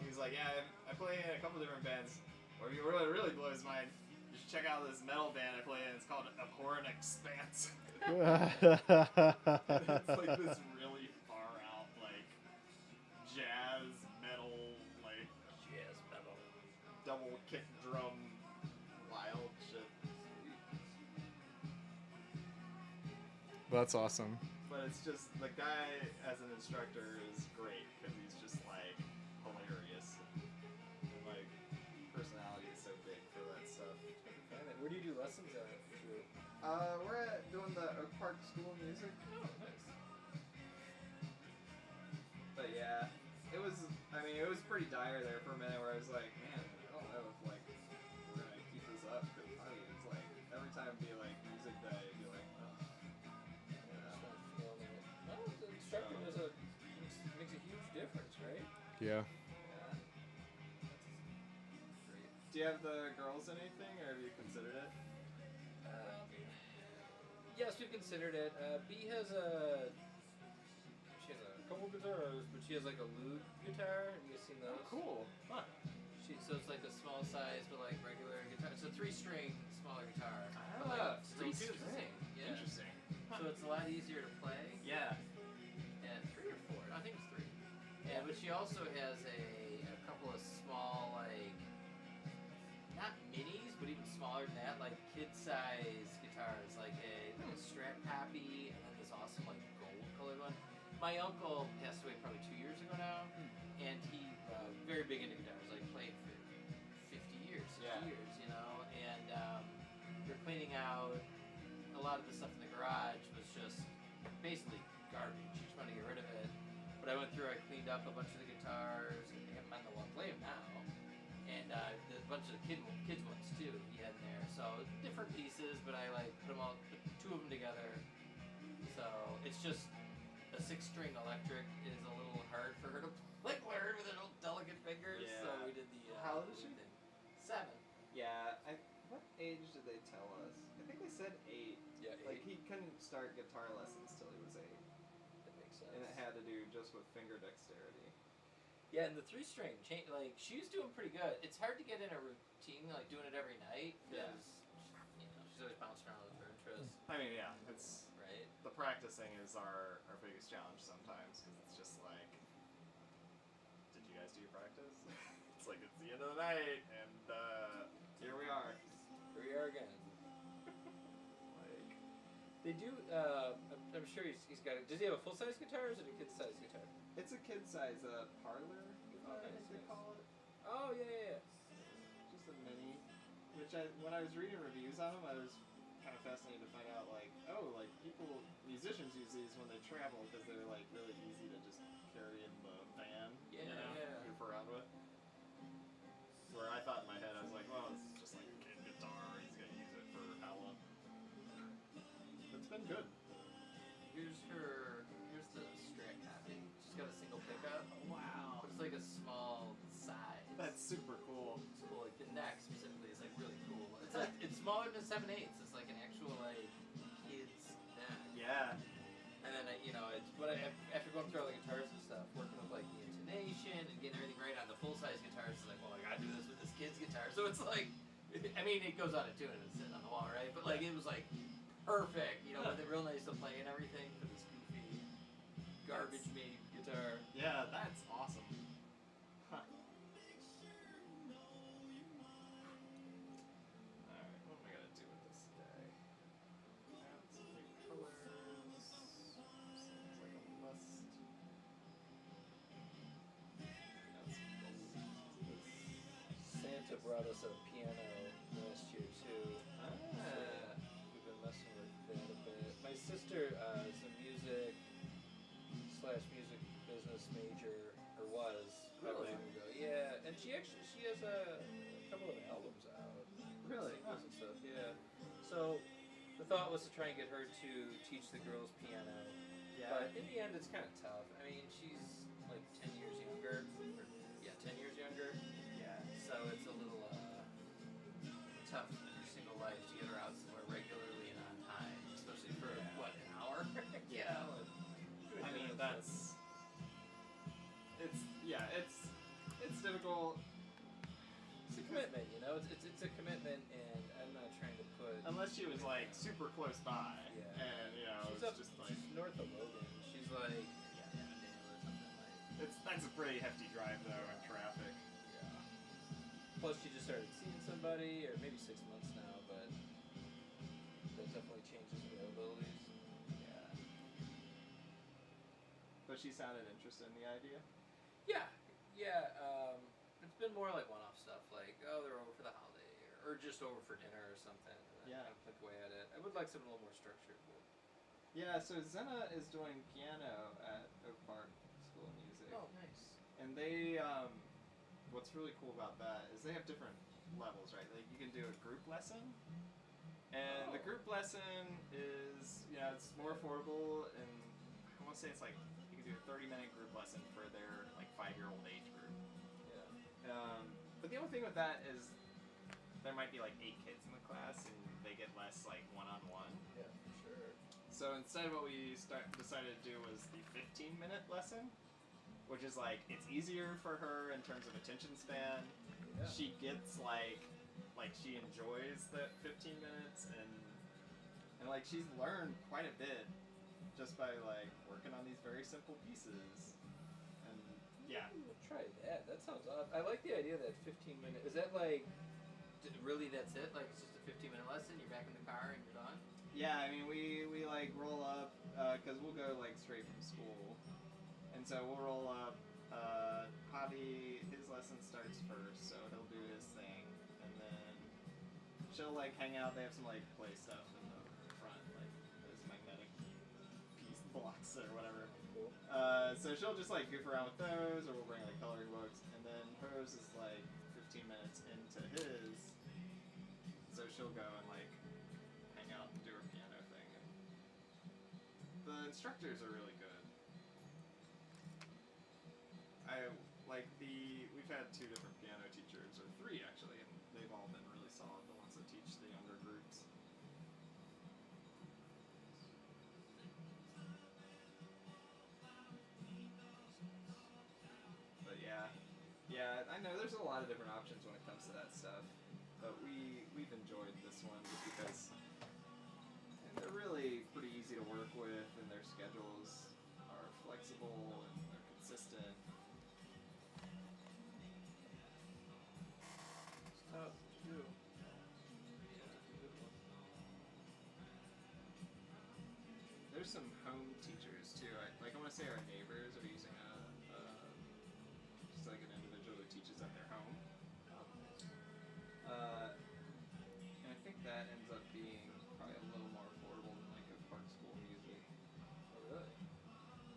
he's like, yeah, I play in a couple different bands. What really blows my mind, you should check out this metal band I play in. It's called Abhorrent Expanse. It's like this really far out, like jazz metal, like Jazz metal. double kick drum, wild shit. That's awesome. But it's just, the guy as an instructor is great because he's just like hilarious. And like personality is so big for that stuff. Where do you do lessons at? We're doing the Oak Park School of Music. Oh, nice. But yeah, it was pretty dire there for a minute where I was like, man, I don't know if like we're gonna keep this up because it's like every time it'd be like music day, it'd be like, oh. Well, the instructor makes a huge difference, right? Yeah. Yeah. Do you have the girls in anything, or have you considered it? Yes, we've considered it. B has a couple guitars, but she has like a lute guitar. Have you guys seen those? Cool. Huh. So it's like a small size, but like regular guitar. It's a 3-string smaller guitar. But Ah, like still tunes the same. Yeah. Interesting. So it's a lot easier to play. Yeah. And 3 or 4. I think it's 3. Yeah, but she also has a couple of small, like, not minis, but even smaller than that, like kid-size guitars, like a Strat Pappy, and then this awesome like gold-colored one. My uncle passed away probably 2 years ago now, and he very big into guitars, like played for 50 years, 60 Yeah. years, you know. And we're cleaning out a lot of the stuff in the garage was just basically garbage. He just wanted to get rid of it. But I went through, I cleaned up a bunch of the guitars, and I haven't the one play them now. And there's a bunch of kids ones too he had in there. So different pieces, but I like put 2 of them together. So it's just a 6-string electric is a little hard for her to like learn with her little delicate fingers. So Yeah. we did the How old is she? thing. 7. Yeah. What age did they tell us? I think they said 8. Yeah, Like 8. he couldn't start guitar lessons till he was 8, That makes sense. and it had to do just with finger dexterity. Yeah, and the 3-string, like she's doing pretty good. It's hard to get in a routine, like doing it every night, because you know she's always bouncing around with her interests, I mean, yeah, it's right? the practicing is our biggest challenge sometimes because it's just like, did you guys do your practice? It's like it's the end of the night, and here we are. Here we are again. Like, They do. I'm sure he's got. Does he have a full size guitar or is it a kid size guitar? it's a kid size parlor guitar, I nice, think they nice. call it. Oh yeah. Just a mini. Which when I was reading reviews on them, I was kind of fascinated to find out like, oh, like musicians use these when they travel because they're like really easy to just carry in the van, you know, Yeah. goof around with. Where I thought in my head, I was like, well, it's just like a kid guitar. He's gonna use it for how long? It's been good. Here's the Strat copy. She's got a single pickup. Wow. But it's like a small size. That's super cool. It's cool. Like the neck specifically smaller than 7/8. It's like an actual like kid's neck. Yeah. And then after going through all the guitars and stuff, working with like the intonation and getting everything right on the full size guitars, it's like, well, I gotta do this with this kid's guitar. So it's like, I mean, it goes out of tune and it's sitting on the wall, right? But like, it was like perfect, with it real nice to play and everything for this goofy, garbage made guitar. Yeah, that's awesome. Huh. Alright, what am I gonna do with this guy? Add some new colors. Seems like a must. Add some gold to this. Santa brought us a piano last year too. Ah. We've been messing with that a bit. My sister is a music business major, or was Really? long ago. Yeah, and she has a couple of albums out. Really? Singles and stuff. Yeah. So the thought was to try and get her to teach the girls piano. Yeah. But in the end, it's kind of tough. I mean, she's like 10 years younger. 10 years younger. Yeah. So it's a little tough in her single life to get her out somewhere regularly and on time, especially for what, an hour? Yeah. I mean, it's difficult. It's a commitment, It's a commitment, and I'm not trying to put. Unless she was like super close by, Yeah. and She's it's up, just like she's north of Logan. She's like Avondale or something like. that's a pretty hefty drive though in traffic. Yeah. Plus, she just started seeing somebody, or maybe 6 months now, but that definitely changes availabilities. Yeah. But she sounded interested in the idea. Yeah. It's been more like one-off stuff, like they're over for the holiday, or just over for dinner or something. And Yeah. kind of click away at it. I would like something a little more structured. But... Yeah. So Zena is doing piano at Oak Park School of Music. Oh, nice. And they, what's really cool about that is they have different levels, right? Like you can do a group lesson, and the group lesson is, it's more affordable, and I want to say it's like you can do a 30-minute group lesson for their like 5-year-old age group. Yeah. But the only thing with that is there might be like 8 kids in the class, and they get less like one-on-one. Yeah, for sure. So instead, what we decided to do was the 15-minute lesson, which is like it's easier for her in terms of attention span. Yeah. She gets like she enjoys that 15 minutes, and like she's learned quite a bit just by like working on these very simple pieces. And yeah, We'll try that. That sounds odd. I like the idea of that 15-minute. Is that like really that's it? Like it's just a 15-minute lesson. You're back in the car and you're done. yeah. I mean, we like roll up because we'll go like straight from school, and so we'll roll up. Javi, his lesson starts first, so he'll do his thing, and then she'll like hang out. They have some like play stuff in the front, like those magnetic piece blocks or whatever. Cool. So she'll just like goof around with those, or we'll bring like coloring books, and then hers is like 15 minutes into his, so she'll go and like hang out and do her piano thing. And the instructors are really good. We've had 2 different piano teachers, or 3 actually, and they've all been really solid, the ones that teach the younger groups. But yeah, I know there's a lot of different options when it comes to that stuff, but we've enjoyed this one just because they're really pretty easy to work with, and their schedules are flexible and they're consistent. Tough to do. There's some home teachers too. I want to say our neighbors are using just like an individual who teaches at their home. And I think that ends up being probably a little more affordable than like Oak Park School of Music. Oh, really?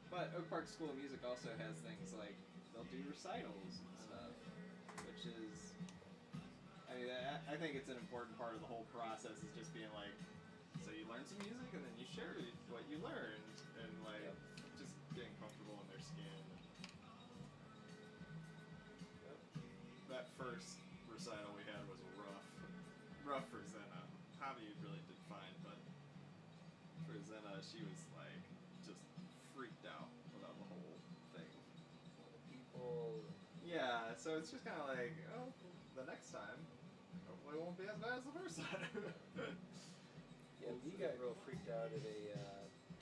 But Oak Park School of Music also has things like they'll do recitals and stuff, which is, I mean, I think it's an important part of the whole process is just being like, so you learn some music and then you share what you learned, and like just getting comfortable in their skin. That first recital we had was rough for Zena. Javi really did fine, but for Zena, she was like just freaked out about the whole thing. People. Yeah, so it's just kind of like, oh, the next time, hopefully it won't be as bad as the first time. Yeah, we got real freaked out at a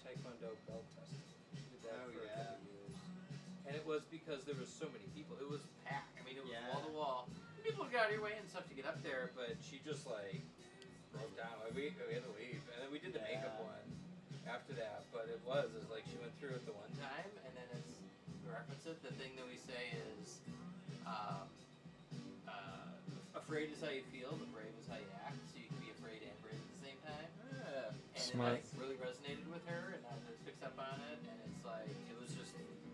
Taekwondo belt testing. We did that Oh, for a yeah. couple years. And it was because there was so many people. It was packed. I mean, it was Yeah. wall to wall. People got out of your way and stuff to get up there, but she just like broke down. Like, we had to leave. And then we did the makeup Yeah. one after that. But it was like she went through it the one time, and then as we reference it, the thing that we say is afraid is how you feel, but brave is how you act. So you can be afraid and brave at the same time. And Smart. it like really resonated with her, and I just picked up on it, and it's like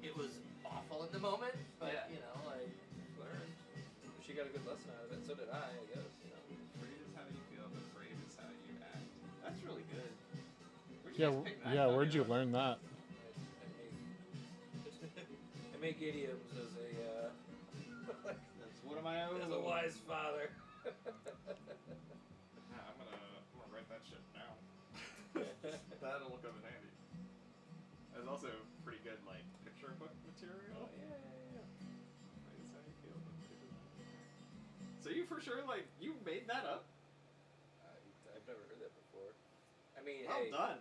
it was awful in the moment, but Yeah. you know, like learned. She got a good lesson out of it. So did I guess. You know. Afraid is how you feel, but brave is how you act. That's really good. Where'd you Yeah, guys pick that? yeah. I Where'd you thought learn that? I make idioms as a That's one of my own. as a wise father. Yeah, I'm gonna write that shit down. That'll come in handy. There's also pretty good like picture book material. yeah. Afraid is how you feel, but brave is how you act. So you for sure like you made that up? I've never heard that before. I mean, Well hey, done.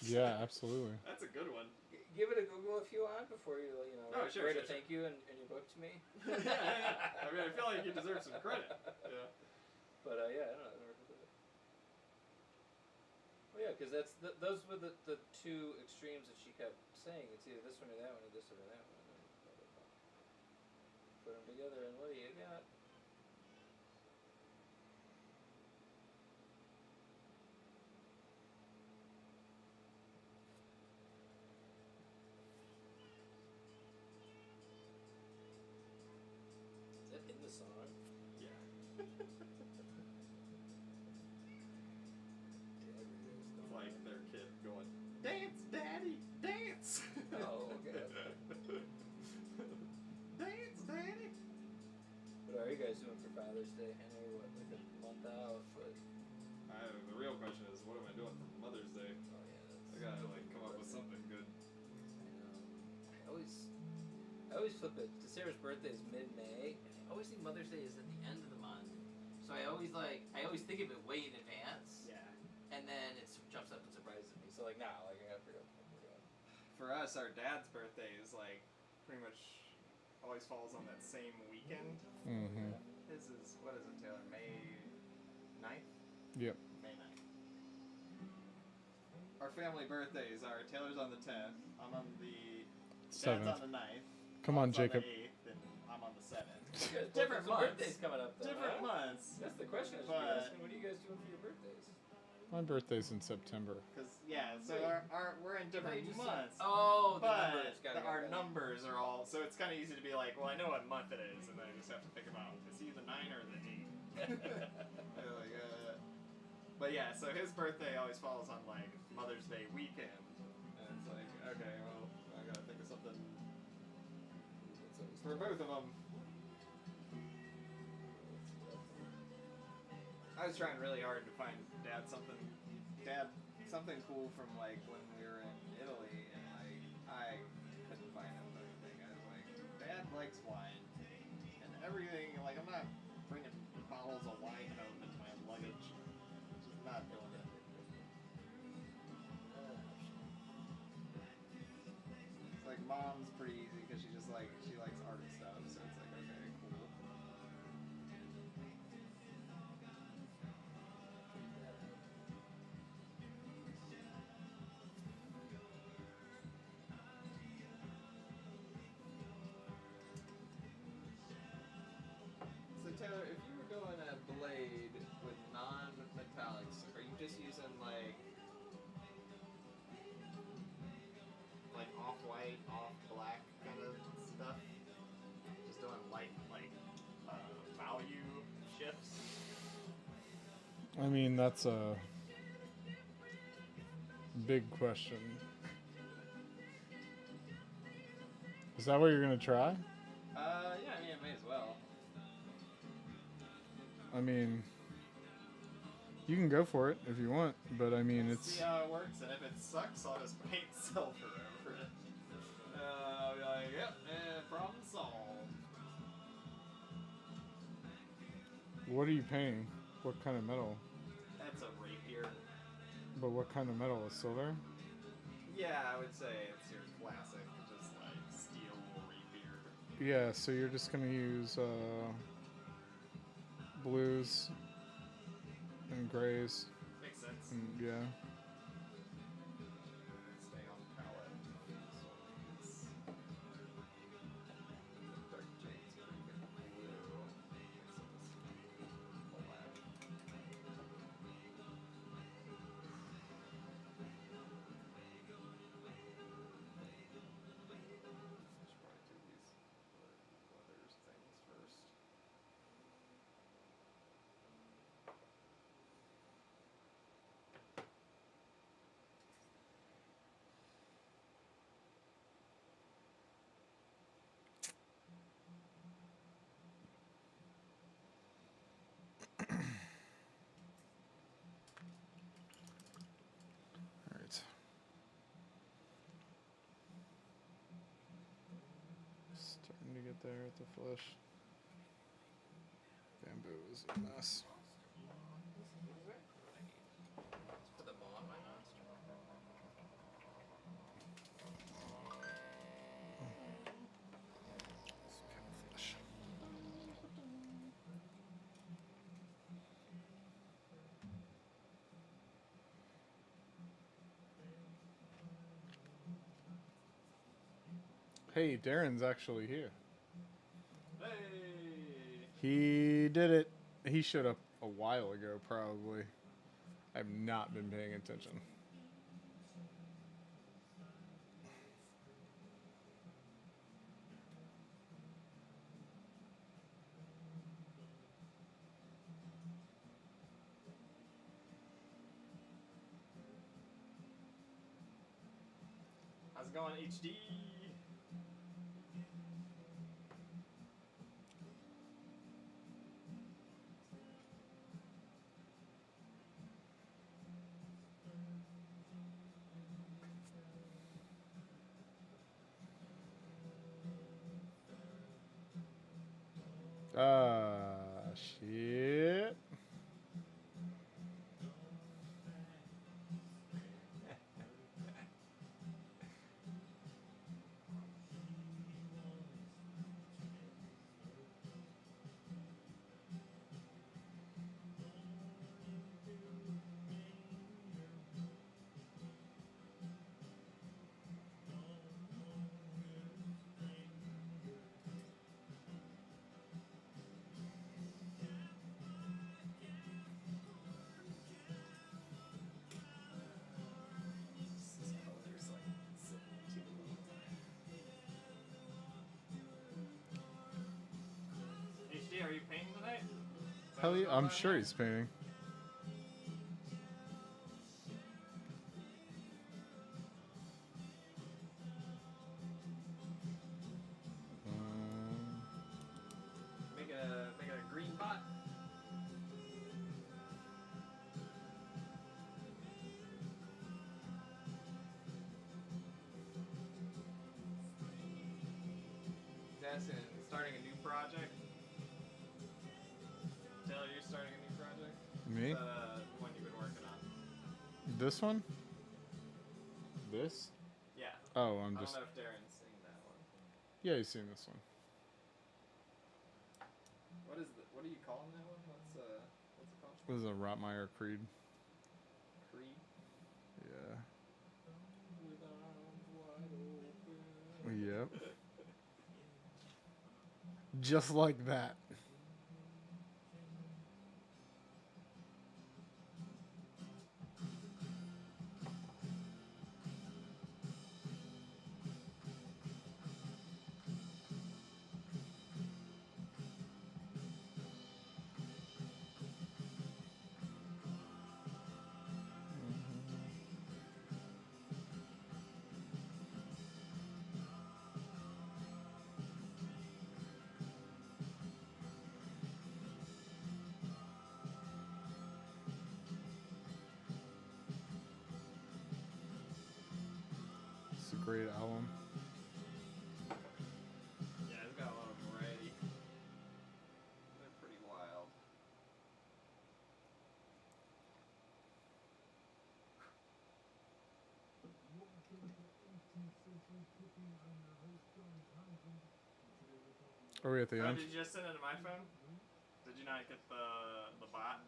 Yeah, absolutely. That's a good one. give it a Google if you want before you Oh, sure, write a sure, thank you in your book to me. Yeah. I mean, I feel like you deserve some credit. Yeah. But yeah, I don't know. I've never heard of it. Well, yeah, because those were the two extremes that she kept saying. It's either this one or that one, or this one or that one. And blah, blah, blah. Put them together, and what do you got? Is that in the song? Yeah. It's like their kid going, "Dance, daddy, dance." Oh, okay. Dance, daddy. What are you guys doing for Father's Day? I know you're like a month out, but The real question is, what am I doing for Mother's Day? oh yeah, that's. I gotta like come up with something good. I know. I always flip it. Because Sarah's birthday is mid-May, and I always think Mother's Day is at the end of the month. So I always think of it way in advance, Yeah. and then it jumps up and surprises me. So like now, like I gotta figure out. For us, our dad's birthday is like pretty much always falls on that same weekend. Mm-hmm. His is, what is it, Taylor? May 9th? Yep. May 9th. Our family birthdays are Taylor's on the 10th, I'm on the Dad's 7th. on the 9th. Come on, Mom's Jacob. On the 8th, and I'm on the 7th. You guys both Different have some months. birthdays coming up, though, Different huh? months. That's the question I should be But- asking. What are you guys doing for your birthdays? My birthday's in September. Because, yeah, so Wait. we're in I thought you different just said- months. Oh, the But numbers. Got it, got our it. numbers are all, so it's kind of easy to be like, well, I know what month it is, and then I just have to figure out, is he the 9 or the 8? But yeah, so his birthday always falls on like Mother's Day weekend, and it's like, okay, well, I gotta think of something for both of them. I was trying really hard to find Dad something cool from like when we were in Italy, and like I couldn't find him anything. I was like, Dad likes wine and everything. Like I'm not bringing bottles of wine home in my luggage. Just not doing it. It's like Mom's pretty easy because she likes art and stuff. So it's like, okay, cool. So Taylor, if you were doing a blade with non-metallics, are you just using like off-white, off-black kind of stuff? Just doing light value shifts? I mean, that's a big question. Is that what you're gonna try? Yeah, I may as well. I mean, You can go for it if you want, but I mean, Let's it's see how it works, and if it sucks, I'll just paint silver over it. I'll be like, yep, problem solved. what are you paying? What kind of metal? That's a rapier. But what kind of metal is silver? Yeah, I would say it's your classic, just like steel rapier. Yeah, so you're just gonna use blues and grays, Makes sense. and yeah. Stay on palette. Dark jade's pretty good blue. Black. Should probably do these leathers things first. All right. Starting to get there at the flesh. Bamboo is a mess. Put them all on my monster. Flesh. Hey, Darren's actually here. Hey! He did it. He showed up a while ago, probably. I've not been paying attention. How's it going, HD? Shit. This color's like sitting too low. HD, are you painting tonight? Is that Hell what's yeah, going I'm on sure here? he's painting. Make a green pot. Destin, starting a new project. Taylor, you're starting a new project? Me? The one you've been working on. This one? This? Yeah. Oh, I I'm don't just. know if Darren's seen that one. Yeah, you've seen this one. What are you calling that one? What's it called? This is a Rotmire Creed. Creed? Yeah. With arms wide open. Yep. Just like that. great album. Yeah, it's got a lot of variety. They're pretty wild. Are we at the Oh, end? did you just send it to my phone? Did you not get the bot?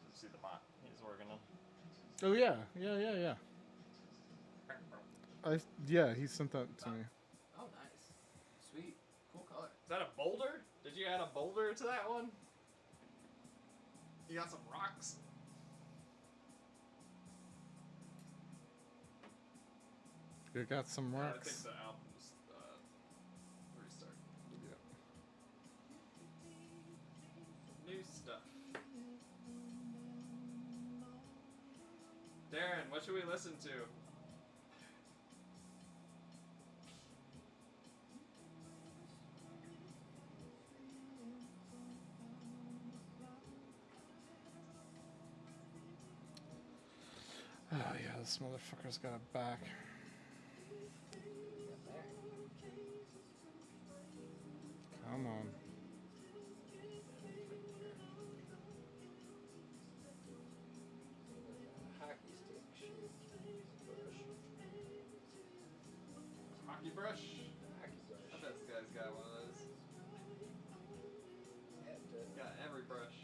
Did you see the bot he's working on? Oh yeah. Yeah, he sent that to me. Oh, nice. Sweet. Cool color. Is that a boulder? Did you add a boulder to that one? You got some rocks. You got some I think rocks. the album's restart. Yeah. New stuff. Darren, what should we listen to? Oh yeah, this motherfucker's got it back. Come on. Hockey stick shaped brush. Hockey brush? Hockey brush. I bet this guy's got one of those. Got every brush.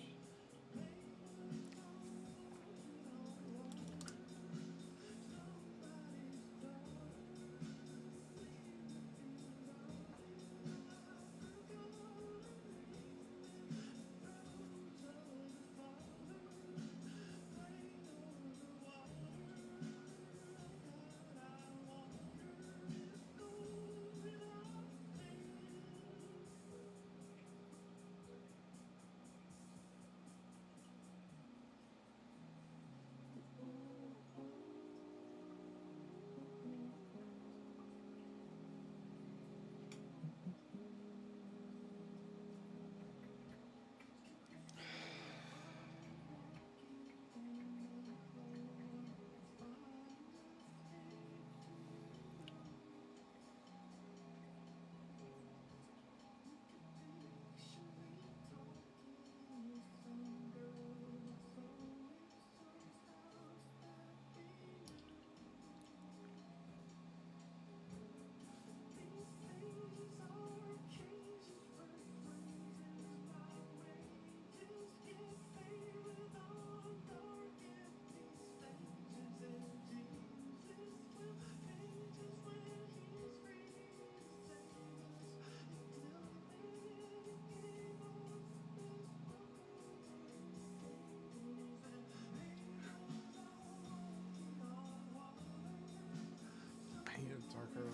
Painted darker.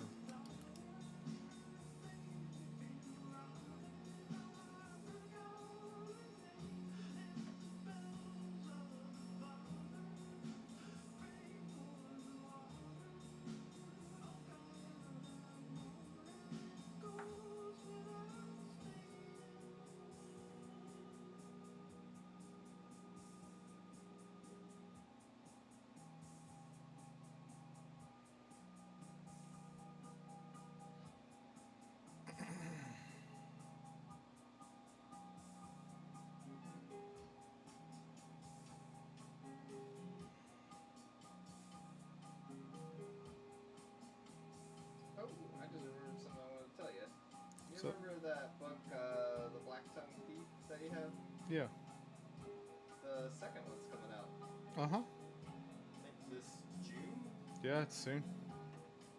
Oh, I just remembered something I wanted to tell you. You So- remember that book, The Black Tongue Thief, that you have? Yeah. The second one's coming out. Uh-huh. I think this June? Yeah, it's soon.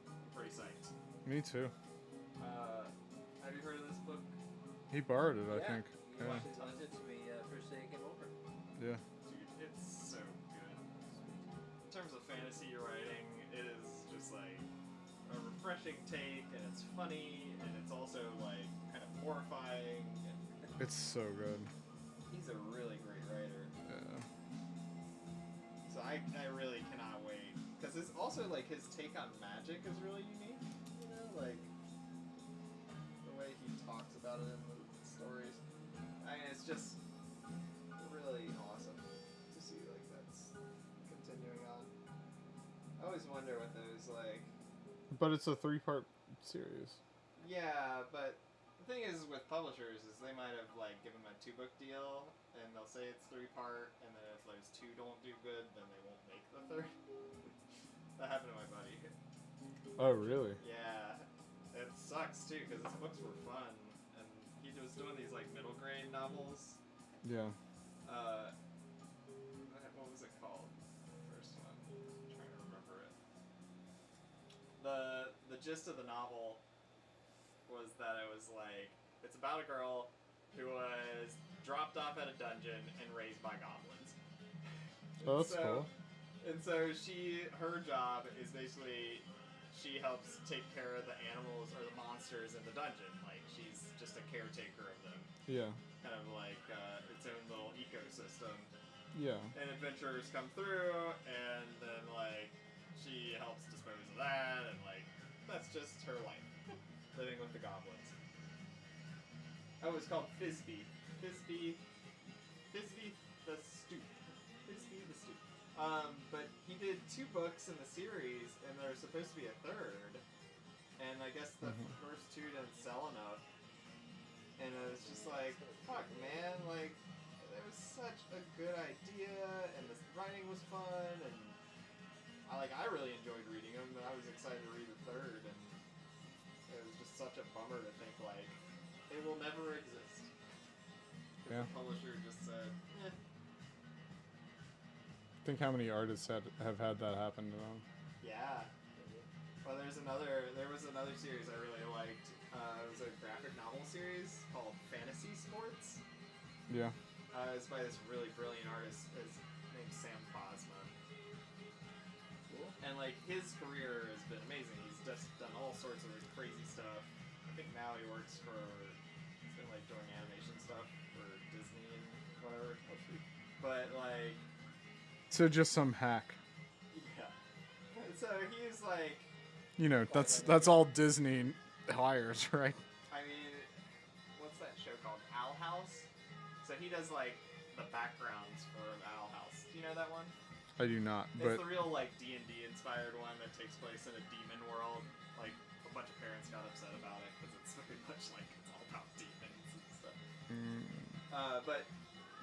I'm pretty psyched. Me too. Have you heard of this book? He borrowed it, I Yeah. think. You Yeah. actually lent it to me first day I came over. Yeah. Dude, it's so good. In terms of fantasy writing, it is just like a refreshing take, and it's funny, and it's also like kind of horrifying. And It's so good. he's a really great writer. Yeah. So I really cannot wait, because it's also like his take on magic is really unique. You know, like the way he talks about it in the stories. I mean, it's just really awesome to see like that's continuing. But it's a 3-part series. Yeah, but the thing is with publishers is they might have like given them a 2-book deal, and they'll say it's 3-part, and then if those 2 don't do good, then they won't make the 3rd. That happened to my buddy. Oh, really? Yeah, it sucks too because his books were fun, and he was doing these like middle grade novels. Yeah. What was it called? First one. I'm trying to remember it. The gist of the novel was that it was like it's about a girl who was dropped off at a dungeon and raised by goblins. Oh, that's cool. And so her job is basically she helps take care of the animals or the monsters in the dungeon. Like she's just a caretaker of them. Yeah. Kind of like its own little ecosystem. Yeah. And adventurers come through, and then like she helps dispose of that, and like that's just her life, living with the goblins. Oh, it's called Fizby the Stoop. Fizby the Stoop. But he did 2 books in the series, and there's supposed to be a 3rd. And I guess the first 2 didn't sell enough. And it was just like, fuck, man, like, it was such a good idea, and the writing was fun, and I really enjoyed reading them, and I was excited to read the 3rd, and it was just such a bummer to think, like, it will never exist. Yeah. The publisher just said, eh. Think how many artists have had that happen to them. Yeah. Well, there was another series I really liked. It was a graphic novel series called Fantasy Sports. Yeah. It's by this really brilliant artist named Sam Bosma. Cool. And like his career has been amazing. He's just done all sorts of crazy stuff. I think now he works he's been like doing animation stuff for Disney and whatever. But like, So just some hack. yeah. So he's like, You know, that's all Disney hires, right? I mean, what's that show called? Owl House? So he does like the backgrounds for Owl House. Do you know that one? I do not, It's but the real like D&D inspired one that takes place in a demon world. Like a bunch of parents got upset about it because it's very much like it's all about demons and stuff. But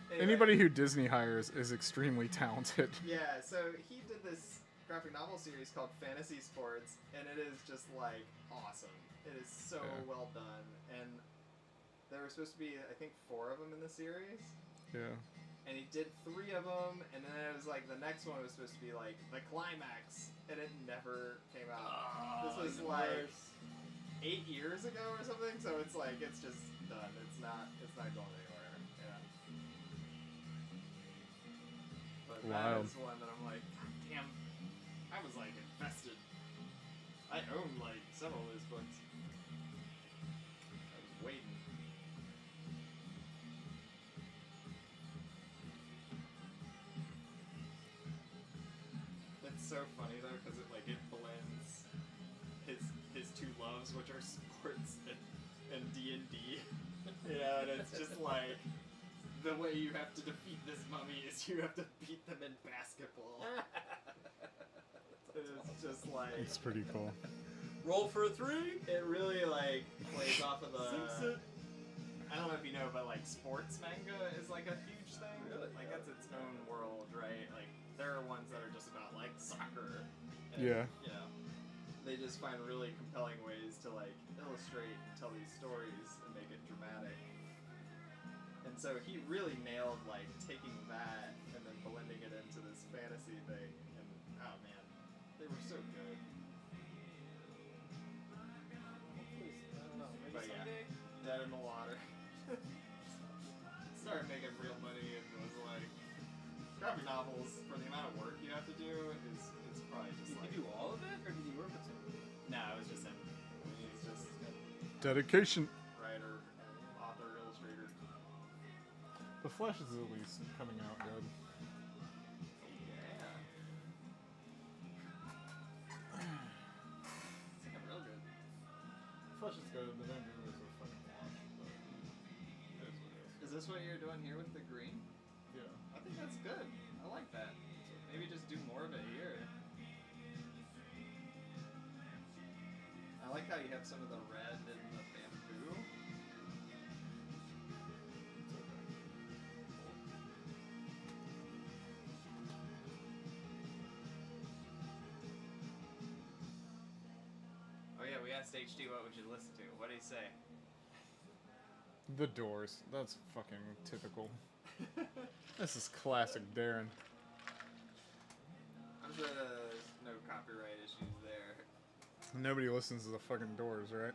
anyway, anybody who Disney hires is extremely talented. Yeah, so he did this graphic novel series called Fantasy Sports, and it is just like awesome. It is so well done, and there were supposed to be I think 4 of them in the series. Yeah. And he did 3 of them, and then it was like the next one was supposed to be like the climax, and it never came out. This was like 8 years ago or something, so it's like it's just done. It's not going anywhere. Yeah. But that Wild. is one that I'm like, God damn, I was like invested. I own like several of his books. I was waiting. It's so funny though, because it blends his 2 loves, which are sports and D&D. Yeah, and it's just like the way you have to defeat this mummy is you have to beat them in basketball. It's just like It's pretty cool. Roll for a 3. it really like plays off of the. I don't know if you know, but like sports manga is like a huge thing. Really? Like that's its own world, right? Like there are ones that are just about like soccer. And, Yeah. You know, they just find really compelling ways to like illustrate and tell these stories and make it dramatic. And so he really nailed like taking that and then blending it into this fantasy thing. And oh man, they were so good. I don't know. Maybe But yeah. someday. Dead in the water. Started making real money and was like, graphic novels for the amount of work you have to do is probably just Did like. he do all of it, or did he work with someone? No, it was just him. I mean, he's just a Dedication. writer, author, illustrator. The Flesh is at least coming out good. Yeah. It's like real good. Flesh is good. The Van Gogh is a fucking wash, but it is what it is. Is this what you're doing here with the green? Yeah. I think that's good. I like that. So maybe just do more of it here. like how you have some of the red in the bamboo. Oh yeah, we asked HD what would you listen to. What did he say? The Doors. That's fucking typical. This is classic Darren. I'm sure there's no copyright issues there. Nobody listens to the fucking Doors, right?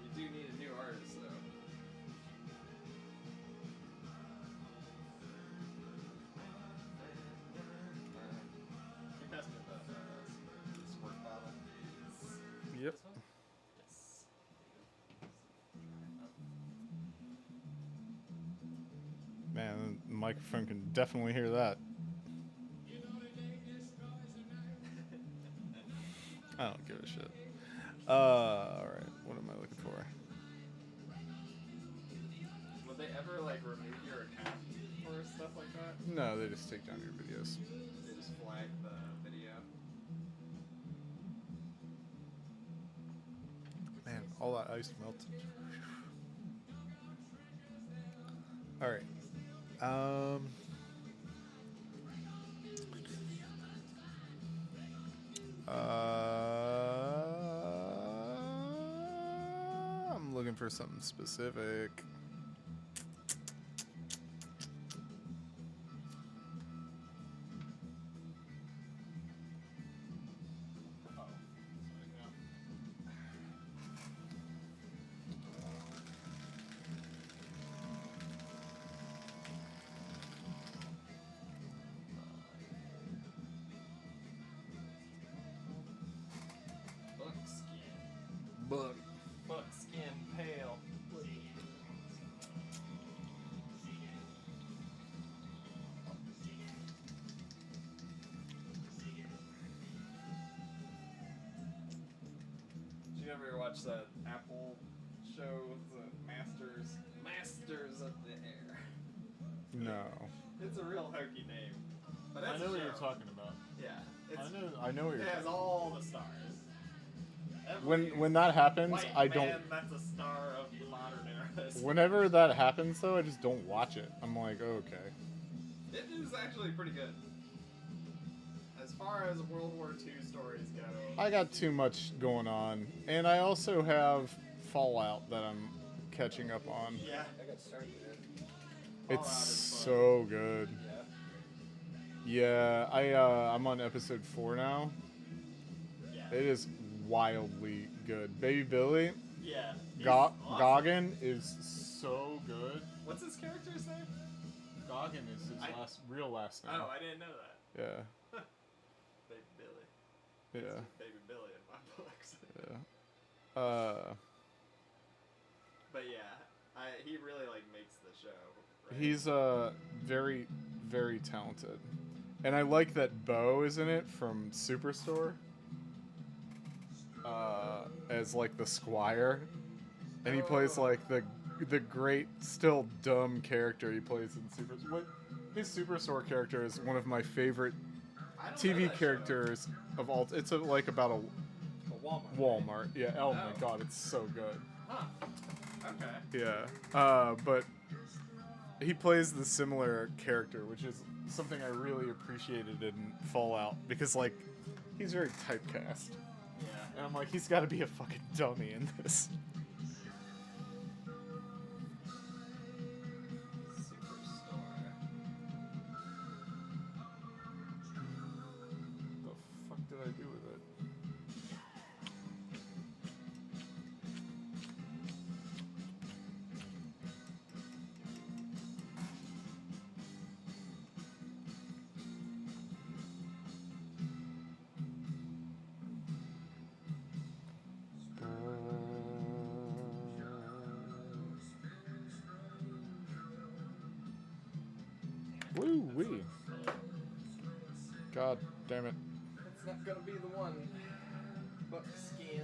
You do need a new artist though. You passed me the squirt bottle. Yep. Yes. Man, the microphone can definitely hear that. I don't give a shit. Alright, what am I looking for? Would they ever like remove your account or stuff like that? No, they just take down your videos. They just flag the video. Man, all that ice melted. Alright. I'm looking for something specific. Buckskin. But Buckskin pale. Did you ever watch that Apple show, the Masters of the Air? no. It's a real hokey name. But I that's know a what you're show. talking about. Yeah. It's, I know what it you're has talking all the stars. Every When that happens, white I don't. man that's a star of the modern era. Whenever that happens, though, I just don't watch it. I'm like, okay. It is actually pretty good. As far as World War II stories go. I got too much going on, and I also have Fallout that I'm catching up on. Yeah. I got started in it. It's Fallout is fun. so good. Yeah. Yeah, I'm on episode 4 now. Yeah. It is wildly good. Baby Billy, Yeah. He's awesome. Goggin is so good. What's his character's name? Goggin is his real last name. Oh, I didn't know that. Yeah, Baby Billy. yeah, It's Baby Billy in my books. yeah. But yeah, he really like makes the show. Right? He's very, very talented, and I like that Bo is in it from Superstore. As like the squire, and he plays like the great, still dumb character he plays in his Superstore character is one of my favorite I don't know TV that characters of all. It's like about a show. A Walmart. Walmart. Yeah. Oh my Oh. god, it's so good. Huh. Okay. Yeah. But he plays the similar character, which is something I really appreciated in Fallout because like he's very typecast. Yeah. And I'm like, he's got to be a fucking dummy in this. Superstore. The fuck did I do with it? Woo wee. God damn it. It's not gonna be the one. Buckskin.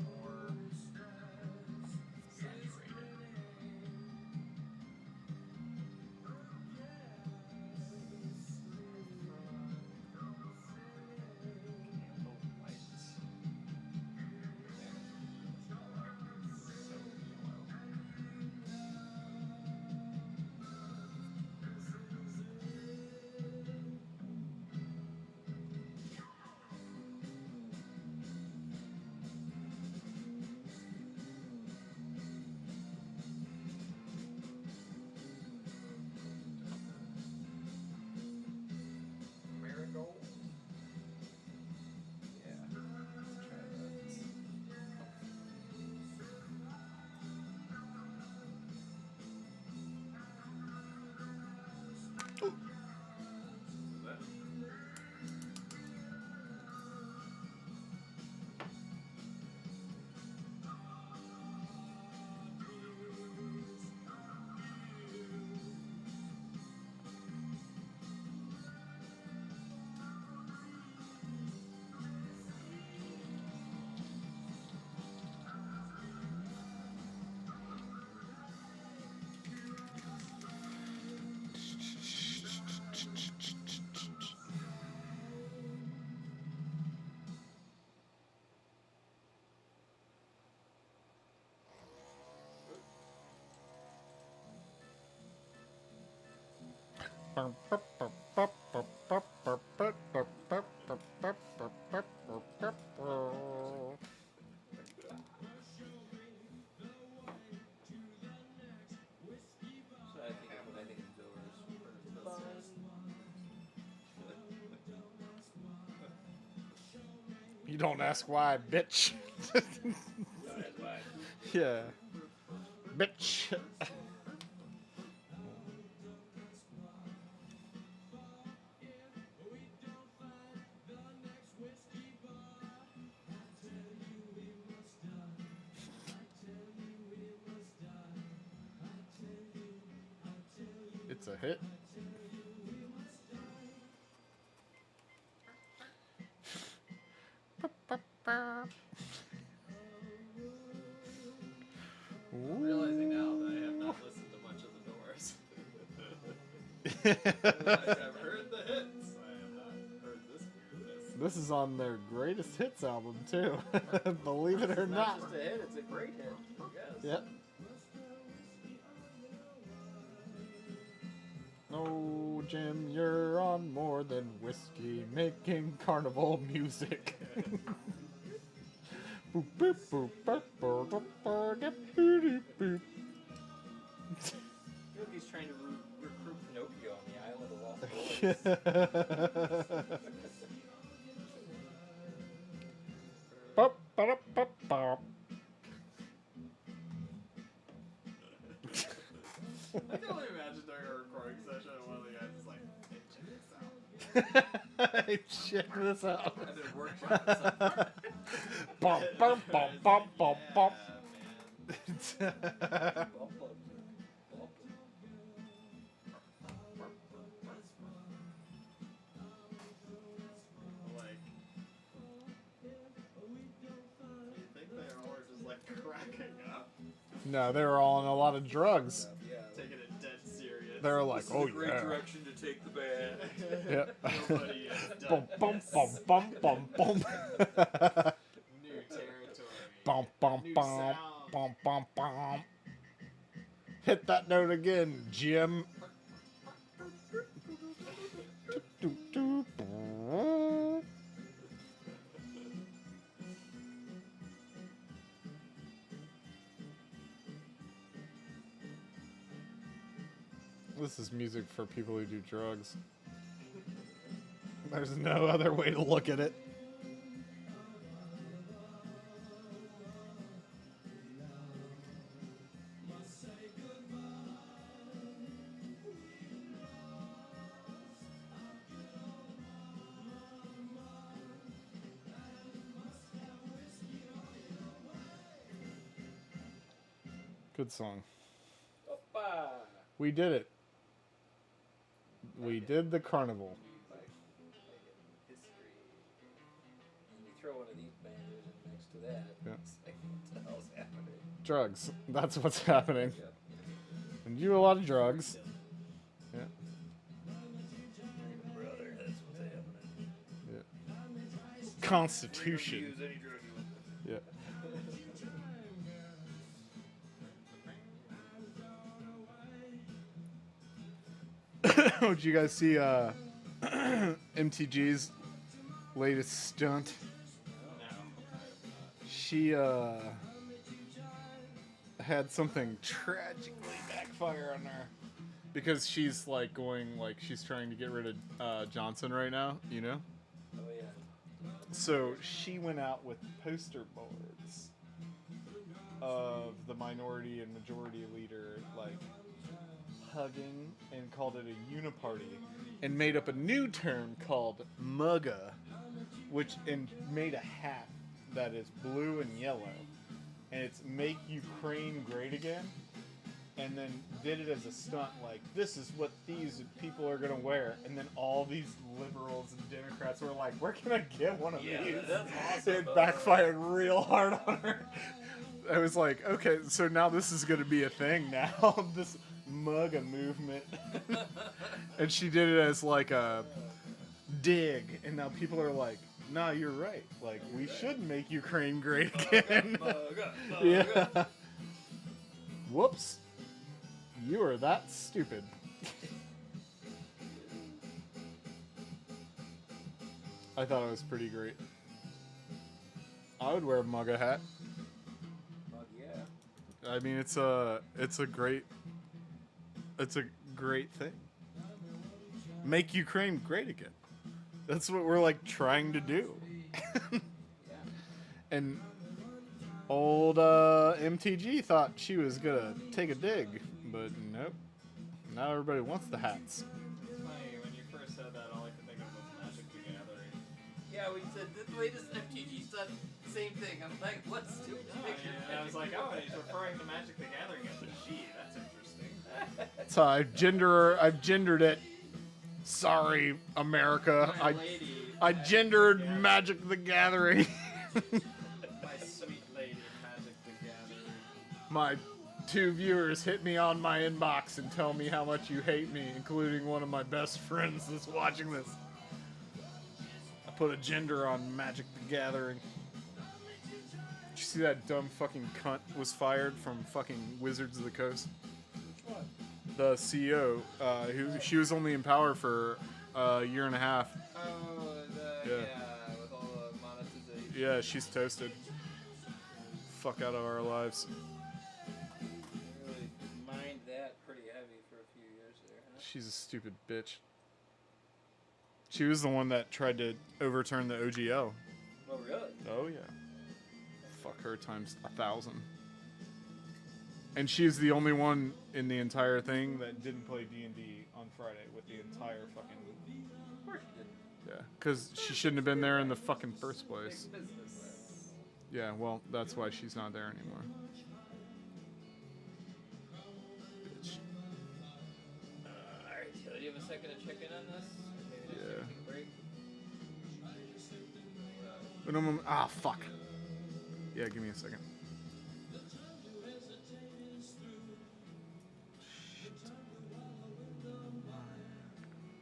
More saturated. So I think of when I think of Doors. You don't ask why, bitch. That's why. Yeah. Bitch. It's a hit. I'm realizing now that I have not listened to much of the Doors. I've heard the hits. I have not heard this weirdness. This is on their greatest hits album too. Believe it or It's not. not just a hit, it's a great hit. Yes. Yep. No, Jim, you're on more than whiskey, making carnival music. Boop, boop, boop, boop, boop, boop, boop, boop, boop, boop. I feel like he's trying to recruit Pinocchio on the island of lost boys. Bop, ba-da, bop, bop. I can only imagine during a recording session, one of the guys is like, hey, check this out. Hey, check this out. And then workshop something. Bum, bum, bum, bum, bum, bum. Yeah, man. Like, you think they all are just like cracking up, No, they were all on a lot of drugs. Yeah. taking it dead serious. They were like, This is oh a great yeah. direction to take the band. Yep. Nobody has Bum, done bum, this. bum, bum, bum, bum. New territory. Bum, bum, New bum, sound. bum, bum, bum. Hit that note again, Jim. Do, do, do. This is music for people who do drugs. There's no other way to look at it. Good song. Oppa! We did it. We did the carnival. Like, history. And you throw one of these bangers in next to that. Yeah. It's like, what the hell's happening? Drugs. That's what's happening. Yeah. And you do a lot of drugs. Yeah. Brother, that's what's happening. Yeah. Constitution. Use any drug you want. Yeah. Did you guys see MTG's latest stunt? No. She had something tragically backfire on her because she's like going like she's trying to get rid of Johnson right now, you know? Oh, yeah. So she went out with poster boards of the minority and majority leader like hugging and called it a uniparty and made up a new term called MUGA, which and made a hat that is blue and yellow and it's Make Ukraine Great Again, and then did it as a stunt like this is what these people are gonna wear, and then all these liberals and Democrats were like, where can I get one of Yeah, these? that's awesome. It backfired real hard on her. I was like, okay, so now this is gonna be a thing now. This MUGA movement. And she did it as like a dig, and now people are like, no, you're right. Like, we should make Ukraine great again. Yeah. Whoops. You are that stupid. I thought it was pretty great. I would wear a mugga hat. Fuck yeah. I mean, it's a great thing. Make Ukraine great again. That's what we're like trying to do. Yeah. And old MTG thought she was gonna take a dig, but nope. Now everybody wants the hats. It's funny, when you first said that, all I could think of was Magic the Gathering. Yeah, we said the latest MTG said the same thing. I'm like, what's stupid No, picture? and I was like, oh, he's referring to Magic the Gathering as a she. That's interesting. So I've gendered it. Sorry, America. My lady. I gendered Magic the Gathering. My sweet lady, Magic the Gathering. My 2 viewers hit me on my inbox and tell me how much you hate me, including one of my best friends that's watching this. I put a gender on Magic the Gathering. Did you see that dumb fucking cunt was fired from fucking Wizards of the Coast? What? The CEO, who she was only in power for a year and a half. Oh, Yeah. yeah, with all the monetization. Yeah, she's toasted. Fuck out of our lives. Really mined that pretty heavy for a few years there. Huh? She's a stupid bitch. She was the one that tried to overturn the OGL. Oh, really? Oh yeah. Fuck her times 1,000. And she's the only one in the entire thing that didn't play D&D on Friday with the entire fucking... Of course you did. Yeah, because she shouldn't have been there in the fucking first place. Big business. Yeah, well, that's why she's not there anymore. Bitch. Alright, so do you have a second to check in on this? Maybe Yeah. take a break? Fuck. Yeah, give me a second.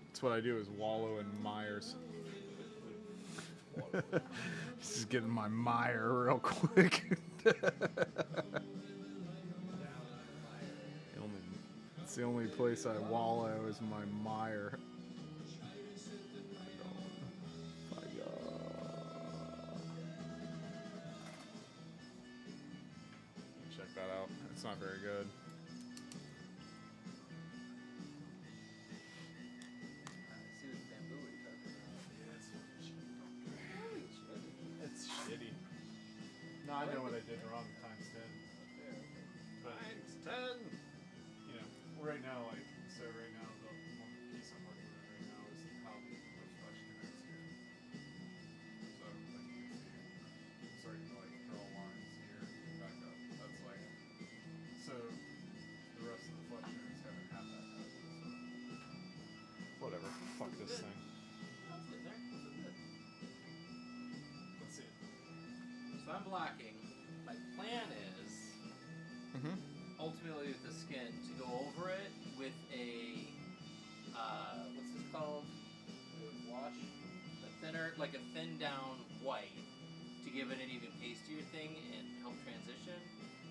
That's what I do is wallow in mires. Just getting my mire real quick. It's the only place I wallow is my mire. Check that out. It's not very good. See what bamboo are you talking about? It's shitty. No, I know what I did wrong times 10. Times 10! You know, right now, like, so right now, the one piece I'm working with right now is how the flesh connects here. So, like, you can see, I'm starting to, like, draw lines here, back up. That's like, so, the rest of the flesh nodes haven't had that yet, so. Whatever. Fuck this thing. That's good there. That's good. Let's see it. So I'm blocking. My plan is Mm-hmm. ultimately with the skin to go over it with a what's this called? Wash? A thinner, like a thin down white to give it an even pastier thing and help transition.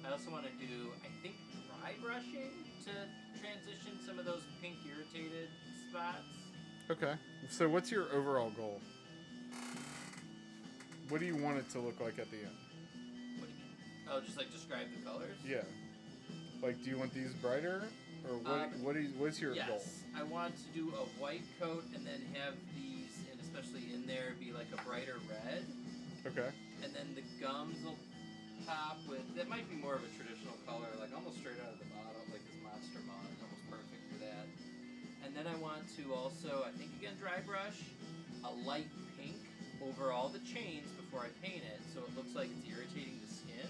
I also want to do, I think, dry brushing to transition some of those pink irritated spots. Okay. So, what's your overall goal? What do you want it to look like at the end? What do you mean? Oh, just like describe the colors? Yeah. Like, do you want these brighter, or what's your yes, goal? I want to do a white coat and then have these, and especially in there, be like a brighter red. Okay. And then the gums will top with, that might be more of a traditional color, like almost straight out of the bottle, like this Monster Mod, almost perfect for that. And then I want to also, I think again, dry brush, a light pink over all the chains before I paint it, so it looks like it's irritating the skin.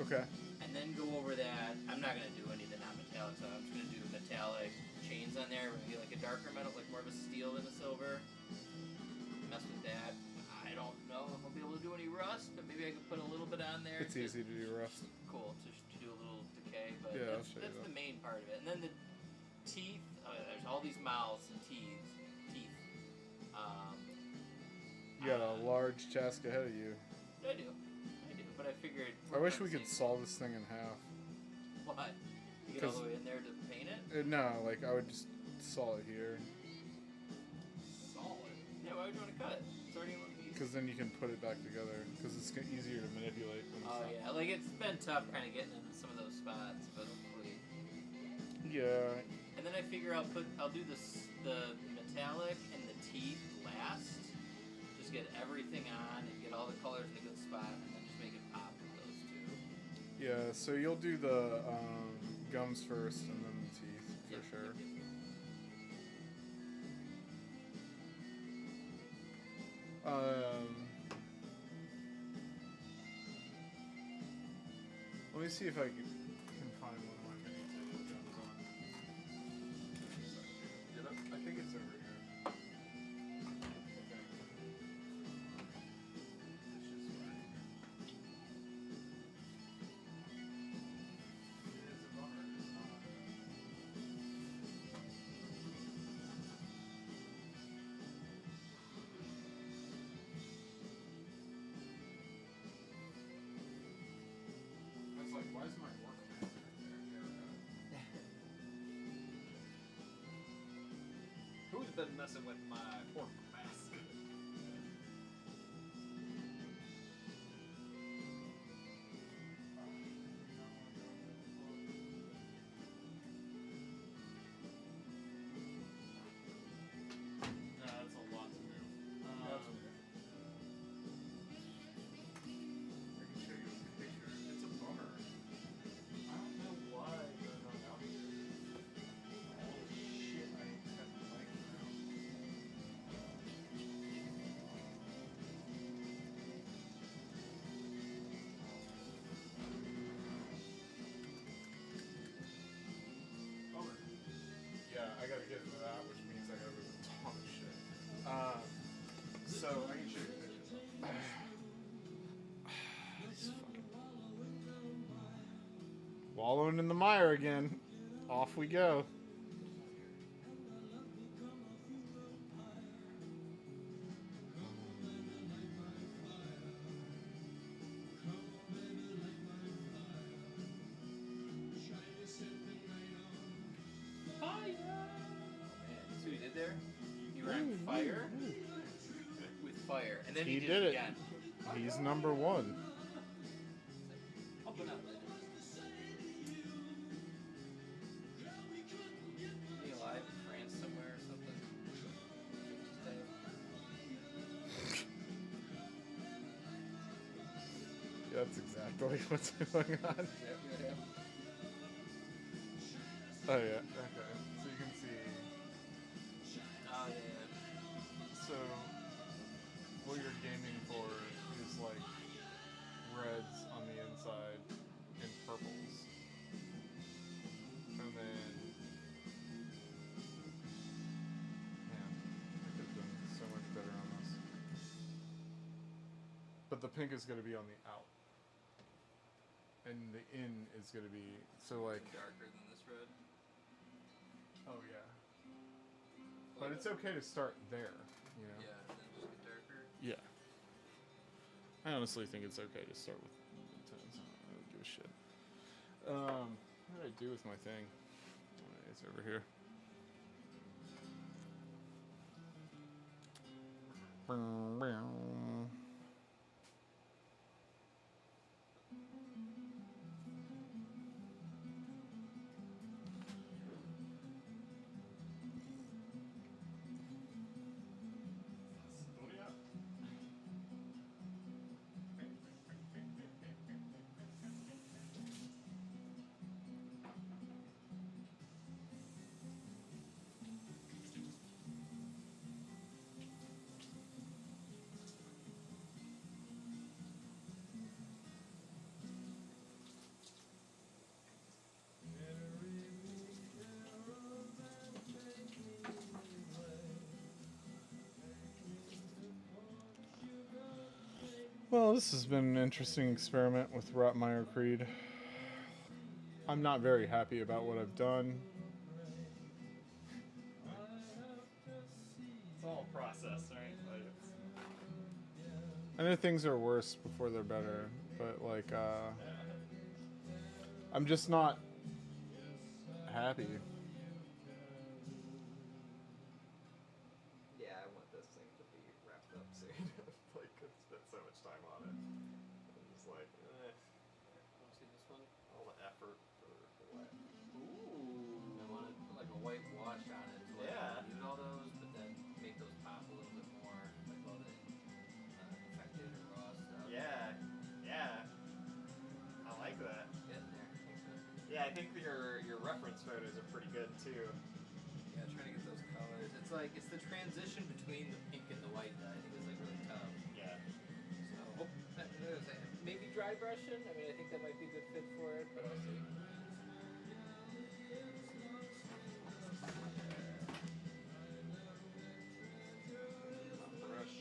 Okay. And then go over that. I'm not going to do any of the non-metallic stuff. I'm just going to do metallic chains on there. Maybe like a darker metal, like more of a steel than a silver. Mess with that. I don't know if I'll be able to do any rust, but maybe I could put a little bit on there. It's easy to do rust. Cool, to do a little decay. But Yeah, I'll that's, show you that's that. the main part of it. And then the teeth. Oh, yeah, there's all these mouths and teeth. You got a large task ahead of you. I do. But I figured. I wish we could saw this thing in half. What? You get all the way in there to paint it? No, like I would just saw it here. Solid. Yeah, why would you want to cut it? It's already in one because then you can put it back together because it's easier to manipulate. When it's Oh not. yeah, like it's been tough kind of getting into some of those spots, but hopefully. Yeah. And then I figure I'll do the metallic and the teeth last. Just get everything on and get all the colors in a good spot, and then just make it pop with those two. Yeah. So you'll do the gums first and then the teeth for Yep, sure. yep, yep. Let me see if I can find one of my mini gums on. I think it's over here. I was like, why is my work mask there? Who's been messing with my pork mask? That's a lot to move. I can show you a picture. It's a bummer. I don't know why they're not out here. Holy shit, I got the mic now. Bummer. Yeah, I gotta get into that, which means I gotta move a ton of shit. So I can show you pictures. It's fucking wallowing in the mire again. Off we go. Fire! See what he did there? He ran fire with fire, and then he, He did did it it. again. He's number one. I'll put out later. Is he alive in France somewhere or something? That's exactly what's going on. Yep, yep. Oh yeah. Okay. So you can see. Oh yeah. So what you're gaming for is like reds on the inside and purples, and then man, I could have done so much better on this. But the pink is going to be on the out, and the in is going to be so like. Darker than this red. Oh yeah. But it's okay to start there, you know. Yeah, and then just get darker. Yeah. I honestly think it's okay to start with intense. I don't give a shit. What did I do with my thing? Oh, it's over here. Well, this has been an interesting experiment with Rotmire Creed. I'm not very happy about what I've done. It's all a process, right? Like I know things are worse before they're better, but like, I'm just not happy. yeah, I want this thing to be wrapped up soon. Like so much time on it. I'm just like, Want to see this one? all the effort for what? Ooh. I want to put like a white wash on it. So Yeah. Use all those, but then make those pop a little bit more, like all the infected or raw stuff. Yeah. Yeah. I like that. Getting there. Thanks, man. Yeah, I think your reference photos are pretty good too. Yeah, trying to get those colors. It's like it's the transition between the pink and the white that I think is like really tough. Yeah. So maybe dry brushing. I mean, I think that might be a good fit for it, but I'll see. Brush.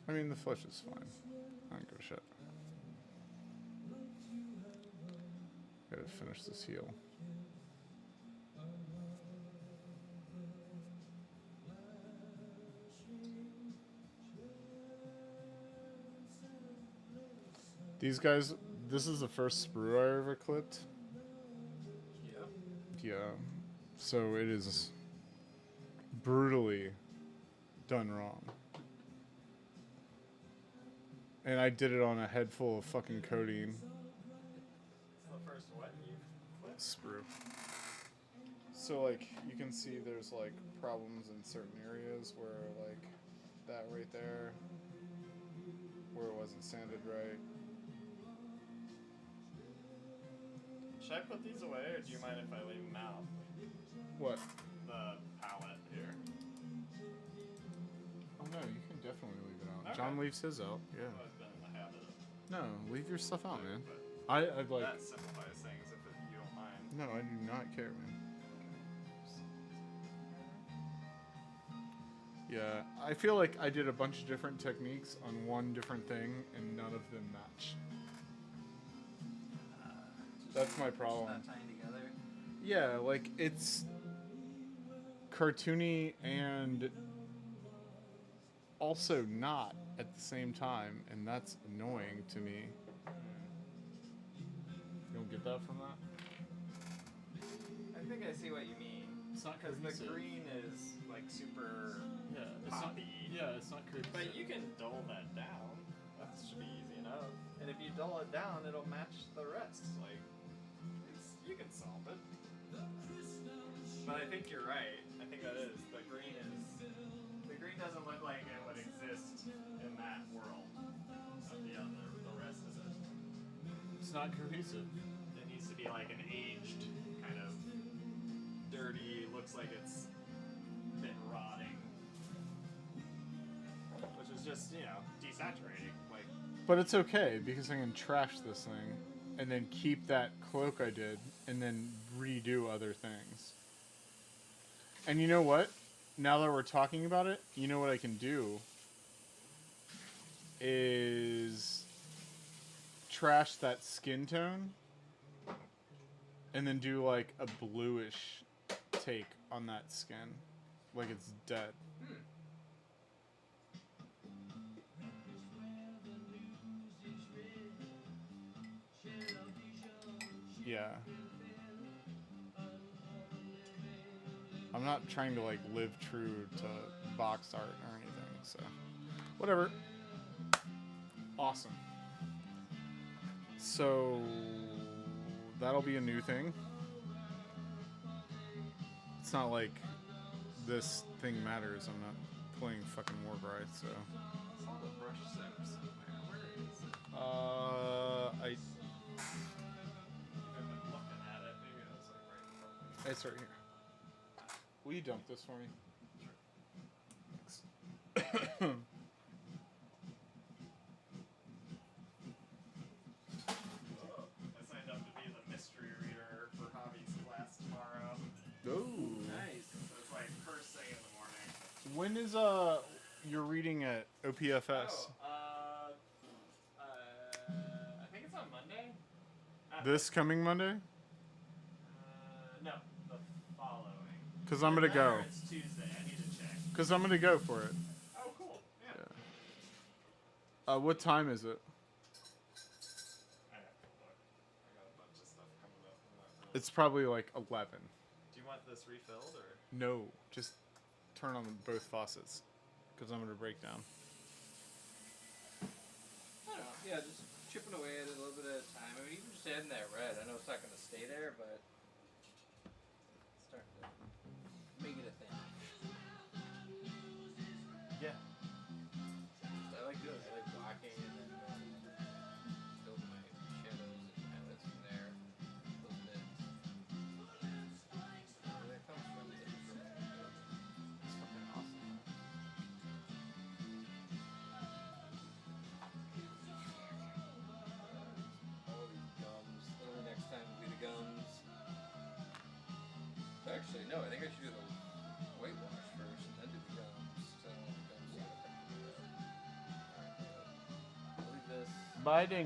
I mean, the flesh is fine. I don't give a shit. Gotta finish this heal. These guys, this is the first sprue I ever clipped. Yeah. Yeah. So it is brutally done wrong. And I did it on a head full of fucking codeine. It's the first what you flipped? Sprue. So like you can see there's like problems in certain areas where like that right there where it wasn't sanded right. Should I put these away, or do you mind if I leave them out? What? The palette here. Oh no, you can definitely leave it out. Okay. John leaves his out. Yeah. I've been in the habit of. No, leave your stuff out, man. But I'd like. that simplifies things if you don't mind. No, I do not care, man. Yeah, I feel like I did a bunch of different techniques on one different thing, and none of them matched. That's my problem. Not tying together. Yeah, like it's cartoony and also not at the same time, and that's annoying to me. You don't get that from that? I think I see what you mean. It's not Because the green is like super poppy. It's not cohesive. But you can dull that down. That should be easy enough. And if you dull it down, it'll match the rest. Like, you can solve it. But I think you're right. I think that is. The green doesn't look like it would exist in that world. Of the rest of it. It's not cohesive. It needs to be like an aged, kind of dirty, looks like it's been rotting. Which is just, desaturating. Like, But it's okay because I can trash this thing and then keep that cloak I did and then redo other things. And you know what? Now that we're talking about it, you know what I can do is trash that skin tone and then do like a bluish take on that skin. Like it's dead. Yeah. I'm not trying to like live true to box art or anything, so whatever. Awesome. So that'll be a new thing. It's not like this thing matters. I'm not playing fucking Warcry, so. I saw the brush set somewhere. Where is it? I I've been looking at it. Maybe it was like right in front of me. it's right here. Will you dump this for me? Thanks. I signed up to When is you're reading at OPFS? I think it's on Monday. This coming Monday? No, the following. Cause I'm gonna go. Or it's Tuesday. I need to check. Cause I'm gonna go for it. Oh, cool. Yeah. What time is it? I have to look. I got a bunch of stuff coming up. It's probably like 11. Do you want this refilled or? No, just turn on both faucets. Cause I'm gonna break down. I don't know. Yeah, just chipping away at it a little bit at a time. I mean, even just adding that red. I know it's not going to stay there, but it's starting to make it a thing. Yeah. I like doing it. I like blocking and then building my shadows and highlights from there. Those bits. Where that comes from is It's fucking awesome. all these gums. Literally next time we'll do the gums. Actually, no, I think I should do the whitewash first and then do the gums. So I don't want the gums to Alright, I'll leave this. Bye, Ding.